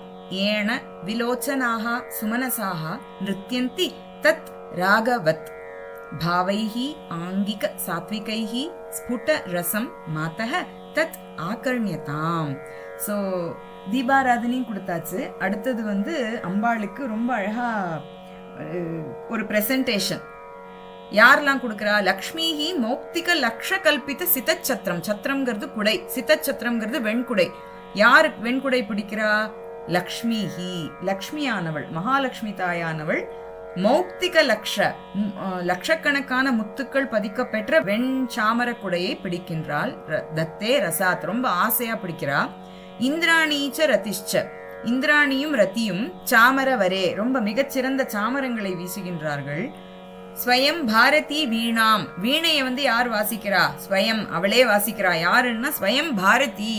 ஏண விலோச்சனாஹ சுமனசாஹ நிருத்யந்தி தத் ராகவத், பாவைஹி ஆங்கிக சாத்விகைஹி ஸ்புட ரசம் மாதஹ தத் ஆகர்ண்யதாம். சோ தீபாராதனையும் கொடுத்தாச்சு. அடுத்தது அம்பாளுக்கு ரொம்ப அழகா ஒரு பிரசன்டேஷன். யாரெல்லாம் கொடுக்கறா? லக்ஷ்மிஹி மௌக்திக லக்ஷ கல்பித்த சிதச்சத்திரம், சத்திரம்ங்கிறது குடை, சிதச்சத்திரம்ங்கிறது வெண்குடை. யாரு வெண்குடை பிடிக்கிறா? லக்ஷ்மிஹி, லக்ஷ்மியானவள், மகாலட்சுமி தாயானவள் மௌக்திக லட்சக்கணக்கான முத்துக்கள் பதிக்கப்பெற்ற வெண் சாமர குடையை பிடிக்கின்றாள். தத்தே ரசாத், ரொம்ப ஆசையா பிடிக்கிறா. இந்திராணீச்ச ரதிஷ்ச, இந்திராணியும் ரத்தியும் சாமரவரே, ரொம்ப மிகச்சிறந்த சாமரங்களை வீசுகின்றார்கள். ஸ்வயம் பாரதி வீணாம், வீணைய யார் வாசிக்கிறா? ஸ்வயம், அவளே வாசிக்கிறா. யாருன்னா ஸ்வயம் பாரதி,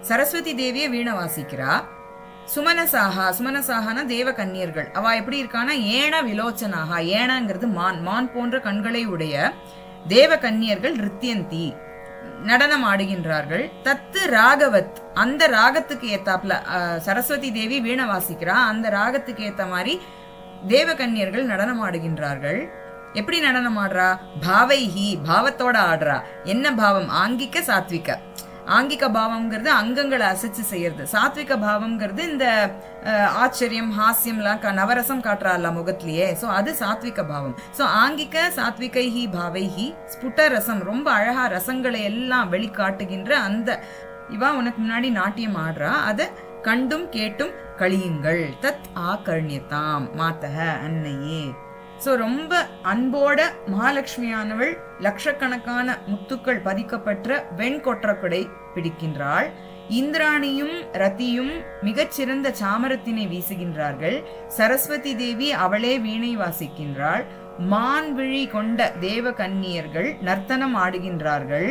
சரஸ்வதி தேவிய வீணை வாசிக்கிறா. சுமனசாகா, சுமனசாகனா தேவ கன்னியர்கள். அவ எப்படி இருக்கானா ஏன விலோச்சனாகா, ஏனங்கிறது மான், மான் போன்ற கண்களை உடைய தேவ கன்னியர்கள் நிருத்யந்தி நடனம் ஆடுகின்றார்கள். தத்து ராகவத், அந்த ராகத்துக்கு ஏத்தாப்ல சரஸ்வதி தேவி வீணை வாசிக்கிறா. அந்த ராகத்துக்கு ஏத்த மாதிரி தேவ கன்னியர்கள் நடனம் ஆடுகின்றார்கள். எப்படி நடனம் ஆடுறா? பாவைஹி, பாவத்தோட ஆடுறா. என்ன பாவம்? ஆங்கிக்க சாத்விக. ஆங்கிக பாவம்ங்கிறது அங்கங்களை அசைச்சு செய்யறது. சாத்விக பாவம்ங்கிறது இந்த ஆச்சரியம் ஹாஸ்யம்லாம் நவரசம் காட்டுறாள் முகத்திலேயே. சோ அது சாத்விக பாவம். சோ ஆங்கிக சாத்விகைஹி பாவைஹி ஸ்புட ரசம், ரொம்ப அழகா ரசங்களை எல்லாம் வெளிக்காட்டுகின்ற அந்த இவா உனக்கு முன்னாடி நாட்டியம் ஆடுறா. அத கண்டும் கேட்டும் கழியுங்கள். தத் ஆகர்ண்யதாம் மாதஹ, அன்னையே. சோ ரொம்ப அன்போட மகாலட்சுமியானவள் லட்சக்கணக்கான முத்துக்கள் பதிக்கப்பட்ட வெண்கொற்றக்குடை பிடிக்கின்றாள். இந்திராணியும் ரத்தியும் மிகச்சிறந்த சாமரத்தினை வீசுகின்றார்கள். சரஸ்வதி தேவி அவளே வீணை வாசிக்கின்றாள். மான் விழி கொண்ட தேவ கன்னியர்கள் நர்த்தனம் ஆடுகின்றார்கள்.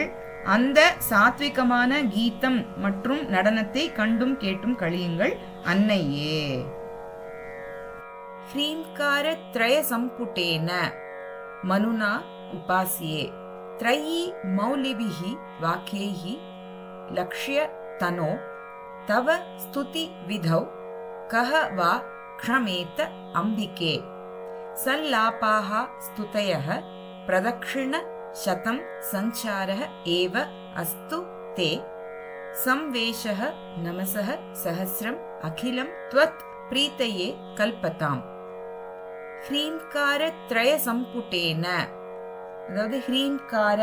அந்த சாத்விகமான கீதம் மற்றும் நடனத்தை கண்டும் கேட்டும் கழியுங்கள் அன்னையே. ஹ்ரீங்கார த்ரய சம்புட்டேன மனுனா உபாசியே த்ரயி மௌலிபிஹி வாக்யைஹி லக்ஷ்ய தனோ தவ ஸ்துதி விதௌ கஹ வா க்ஷமேத அம்பிகே சல்லாபாஹ ஸ்துதயஹ பிரதக்ஷிண சதம் சஞ்சாரஹ ஏவ அஸ்து தே சம்வேஷஹ நமசஹ சஹஸ்ரம் அகிலம் த்வத் பிரீத்தையே கல்பதாம். ஹ்ரீங்கார த்ரய சம்புட்டேன, அதாவது ஹ்ரீங்கார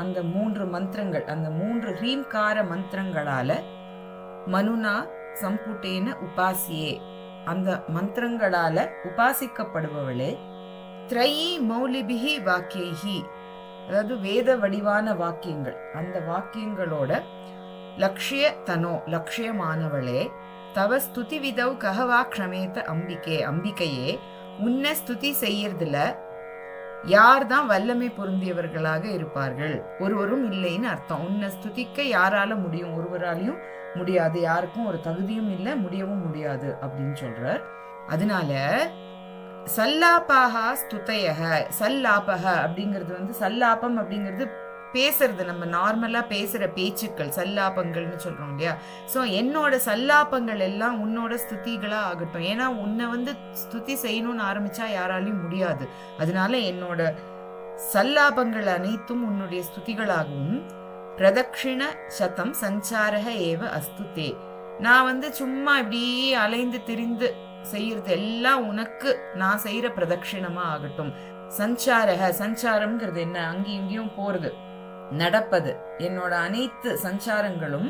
அந்த 3 மந்திரங்கள், அந்த 3 ஹ்ரீங்கார மந்திரங்களால மனுனா சம்புட்டேன உபாசியே, அந்த மந்திரங்களால உபாசிக்கப்படுபவளே. த்ரயி மௌலிபிஹி வாக்கியைஹி, அதாவது வேத வடிவான வாக்கியங்கள், அந்த வாக்கியங்களோட லக்ஷ்ய தனோ, லட்சியமானவளே. தவ ஸ்துதி விதவ் கஹவா க்ஷமேத அம்பிகே, அம்பிகையே உன்னை ஸ்துதி செய்யறதுல யார் தான் வல்லமை பொருந்தியவர்களாக இருப்பார்கள்? ஒருவரும் இல்லைன்னு அர்த்தம். உன்னை ஸ்துதிக்க யாரால முடியும்? ஒருவராலையும் முடியாது. யாருக்கும் ஒரு தகுதியும் இல்லை, முடியவும் முடியாது அப்படின்னு சொல்றார். அதனால சல்லாபாகா ஸ்துதயக, சல்லாபக அப்படிங்கிறது சல்லாபம் அப்படிங்கிறது பேசுறது, நம்ம நார்மலா பேசுற பேச்சுக்கள் சல்லாபங்கள்னு சொல்றோம் இல்லையா? சோ என்னோட சல்லாபங்கள் எல்லாம் உன்னோட ஸ்துதிகளா ஆகட்டும். ஏன்னா உன்னை ஸ்துதி செய்யணும்னு ஆரம்பிச்சா யாராலையும் முடியாது. அதனால என்னோட சல்லாபங்கள் அனைத்தும் உன்னுடைய ஸ்துதிகளாகவும் பிரதக்ஷிண சதம் சஞ்சாரக ஏவ அஸ்துதே. நான் சும்மா இப்படி அலைந்து திரிந்து செய்யறது எல்லாம் உனக்கு நான் செய்யற பிரதட்சிணமா ஆகட்டும். சஞ்சாரக, சஞ்சாரம்ங்கிறது என்ன? அங்கேயும் இங்கேயும் போறது, நடப்பது. என்னோட அனைத்து சஞ்சாரங்களும்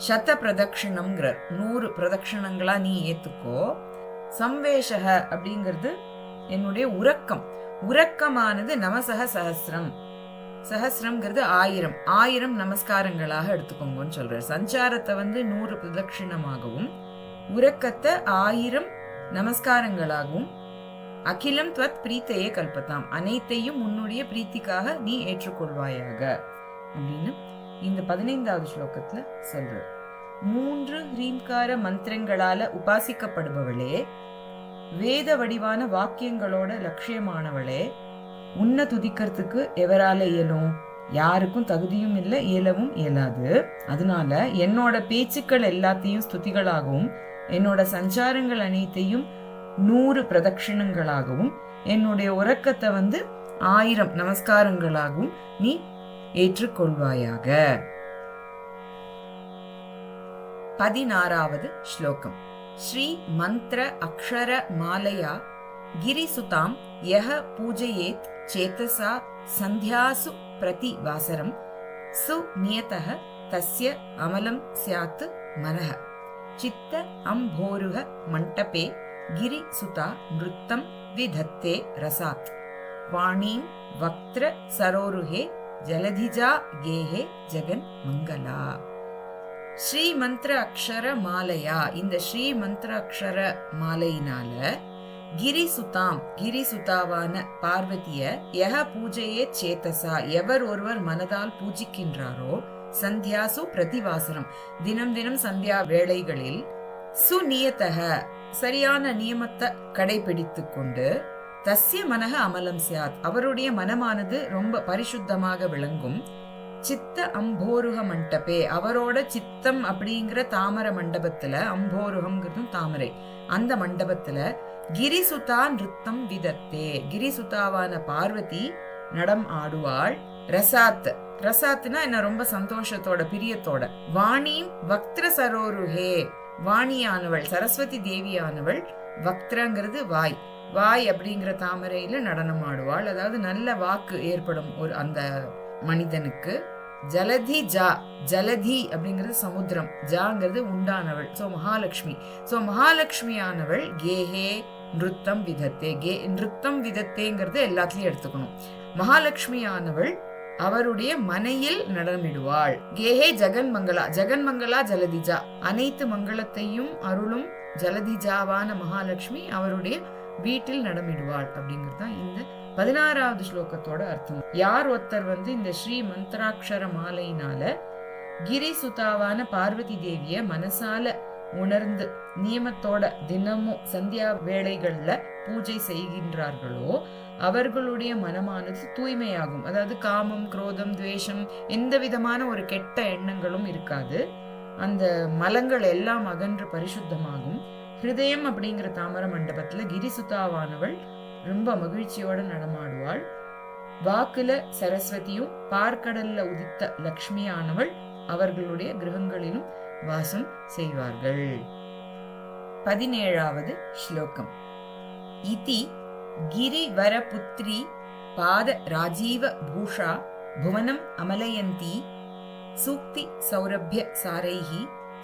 சத பிரதட்சிணம்ங்கிற 100 பிரதட்சிணங்களா நீ ஏத்துக்கோ. சம்வேஷக அப்படிங்கிறது என்னுடைய உறக்கம். உறக்கமானது நமசக சஹஸ்ரம். சஹஸ்ரம்ங்கிறது 1000 நமஸ்காரங்களாக எடுத்துக்கோங்கன்னு சொல்றார். சஞ்சாரத்தை 100 பிரதட்சிணமாகவும் உறக்கத்தை 1000 நமஸ்காரங்களாகவும் அகிலம் துவத் பிரீத்தையே கல்பத்தாம், அனைத்தையும் உன்னுடைய பிரீத்திக்காக நீ ஏற்றுக்கொள்வாயாக அப்படின்னு இந்த 15வது ஸ்லோகத்துல சொல்ற. 3 ஹ்ரீம்கார மந்திரங்களால உபாசிக்கப்படுபவளே, வேத வடிவான வாக்கியங்களோட லட்சியமானவளே, உன்னை துதிக்கிறதுக்கு எவரால இயலும்? யாருக்கும் தகுதியும் இல்லை, இயலவும் இயலாது. அதனால என்னோட பேச்சுக்கள் எல்லாத்தையும் ஸ்துதிகளாகவும் என்னோட சஞ்சாரங்கள் அனைத்தையும் 100 பிரதட்சிணங்களாகவும் என்னுடைய உறக்கத்தை 1000 நமஸ்காரங்களாகவும் நீ ஏற்றுக்கொள்வாயாக. 16வது ஸ்லோகம். ஸ்ரீ மந்திர அக்ஷர மாலையா கிரிசுதாம் யஹ பூஜயேத் சேதசா சந்தியாசு பிரதி வாசரம் சுநியதஹ தஸ்ய அமலம் ஸ்யாத் மனஹ சித்த அம்போருஹ மண்டபே கிரி சுதா நிருத்தம் விதத்தே ரசாத் வாணீம் வக்த்ர சரோருஹே ஜலதிஜா கேஹே ஜெகன் மங்களா. ஸ்ரீ மந்திர அக்ஷர மாலையா, இந்த ஸ்ரீ மந்திர அக்ஷர மாலையினால கிரிசுதாம், கிரிசுதாவான பார்வதிய யஹ பூஜையே சேதசா, எவர் ஒருவர் மனதால் பூஜிக்கின்றாரோ, சந்தியாசு பிரதிவாசனம், தினம் தினம் சந்தியா வேளைகளில், சுநியதக சரியான நியமத்தை கடைபிடித்துக் கொண்டு, தஸ்ய மனக அமலம் சியாத் அவருடைய மனமானது ரொம்ப பரிசுத்தமாக விளங்கும். சித்த அம்போருக மண்டபே அவரோட சித்தம் அப்படிங்கிற தாமர மண்டபத்துல, அம்போருகம்ங்கிறதும் தாமரை, அந்த மண்டபத்துல கிரிசுதா நிருத்தம் விதத்தே கிரிசுதாவான பார்வதி நடம் ஆடுவாள். ரசாத், ரசாத்னா என்ன? ரொம்ப சந்தோஷத்தோட பிரியத்தோட. வாணிம் வக்த்ர சரோருஹே வாணியானவள் சரஸ்வதி தேவியானவள், வக்திரங்கிறது வாய், வாய் அப்படிங்கிற தாமரையில நடனம் ஆடுவாள். அதாவது நல்ல வாக்கு ஏற்படும் ஒரு அந்த மனிதனுக்கு. ஜலதி ஜா, ஜலதி அப்படிங்கிறது சமுத்திரம், ஜாங்கிறது உண்டானவள், சோ மகாலட்சுமி. சோ மகாலட்சுமியானவள் கேஹே நிருத்தம் விதத்தே, நிருத்தம் விதத்தேங்கிறது எல்லாத்துலயும் எடுத்துக்கணும். மகாலட்சுமியானவள் அவருடைய மனையில் நடனமிடுவாள். கேஹே ஜெகன் மங்களா, ஜெகன் மங்களா ஜலதிஜா, அனைத்து மங்களத்தையும் அருளும் ஜலதிஜாவான மகாலட்சுமி அவருடைய வீட்டில் நடமிடுவாள் அப்படிங்கிறது இந்த 16வது ஸ்லோகத்தோட அர்த்தம். யார் ஒருத்தர் இந்த ஸ்ரீ மந்திராட்சர மாலையினால கிரிசுதாவான பார்வதி தேவிய மனசால உணர்ந்து நியமத்தோட தினமும் சந்தியா வேளைகள்ல பூஜை செய்கின்றார்களோ, அவர்களுடைய மனமானது தூய்மையாகும். அதாவது காமம், குரோதம், துவேஷம், எந்த விதமான ஒரு கெட்ட எண்ணங்களும் இருக்காது. அந்த மலங்கள் எல்லாம் அகன்று பரிசுத்தமாகும். ஹிருதயம் அப்படிங்கிற தாமர மண்டபத்துல கிரிசுதாவானவள் ரொம்ப மகிழ்ச்சியோட நடமாடுவாள். வாக்குல சரஸ்வதியும் பார்க்கடல்ல உதித்த லக்ஷ்மியானவள் அவர்களுடைய கிரகங்களிலும் வாசம் செய்வார்கள். 17வது ஸ்லோகம். இதி கிரிவரபுத்ரி பாத ராஜீவ பூஷா புவனம் அமலயந்தி சூக்தி சௌரபிய சாரைஹி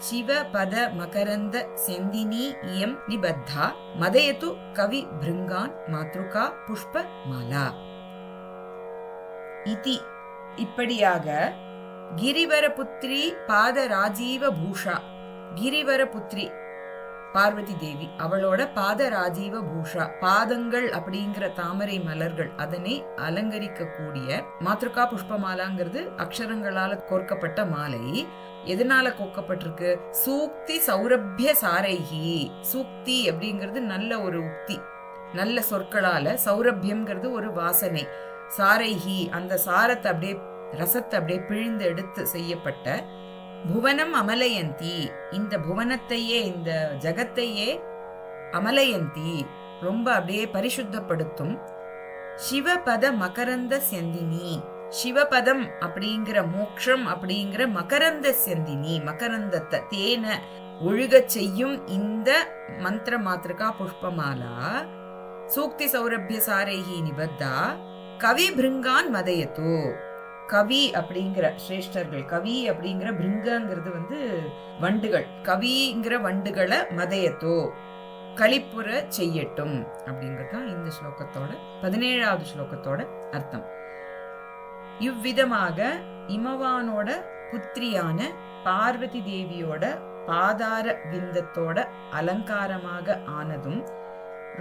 சிவ பத மகரந்த செந்தினி இயம் நிபத்தா மதயது கவி பிருங்கான் மாத்ருகா புஷ்ப மாலா. இதி இப்படியாக கிரிவரபுத்ரி பாத ராஜீவ பூஷா, கிரிவரபுத்ரி பார்வதி தேவி, அவளோட பாத ராஜீவ பூஷா, பாதங்கள் அப்படிங்கிற தாமரை மலர்கள் அதனை அலங்கரிக்க கூடிய மாத்ருகா புஷ்பமாலாங்கிறது அக்ஷரங்களால கோர்க்கப்பட்ட மாலை. எதனால கோர்க்கப்பட்டிருக்கு? சூக்தி சௌரபிய சாரைஹி. சூக்தி அப்படிங்கிறது நல்ல ஒரு உக்தி, நல்ல சொற்களால. சௌரபியம்ங்கிறது ஒரு வாசனை. சாரைஹி அந்த சாரத்தை அப்படியே ரசத்தை அப்படியே பிழிந்து எடுத்து செய்யப்பட்ட புவனம் அமலயந்தி, இந்த புவனத்தையே இந்த ஜகத்தையே அமலயந்தி ரொம்ப அப்படியே பரிசுத்தப்படுத்தும். சிவபத மகரந்த செந்தினி, சிவபதம் அப்படிங்கிற மோக்ஷம் அப்படிங்கிற மகரந்த செந்தினி, மகரந்தத்தை தேன ஒழுக செய்யும் இந்த மந்திர மாத்ருகா புஷ்பமாலா சூக்தி சௌரபிய சாரைஹி நிபத்தா கவி பிருங்கான் மதயத்து. கவி அப்படிங்கிற சிரேஷ்டர்கள், கவி அப்படிங்கிற பிருங்கங்கிறது வண்டுகள், கவிங்கிற வண்டுகளை மதயத்தோ களிப்புற செய்யட்டும் அப்படிங்கறதுதான் இந்த ஸ்லோகத்தோட 17வது ஸ்லோகத்தோட அர்த்தம். இவ்விதமாக இமவானோட புத்திரியான பார்வதி தேவியோட பாதார விந்தத்தோட அலங்காரமாக ஆனதும்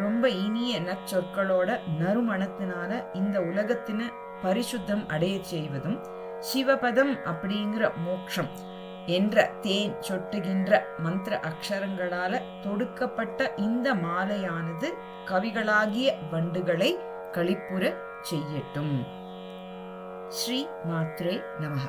ரொம்ப இனிய நற்சொற்களோட நறுமணத்தினால இந்த உலகத்தின பரிசுத்தம் அடைய செய்வதும், சிவபதம் அப்படிங்கிற மோக்ஷம் என்ற தேன் சொட்டுகின்ற மந்திர அக்ஷரங்களால தொடுக்கப்பட்ட இந்த மாலையானது கவிகளாகிய வண்டுகளை களிப்புற செய்யட்டும். ஸ்ரீ மாத்ரே நமஹ.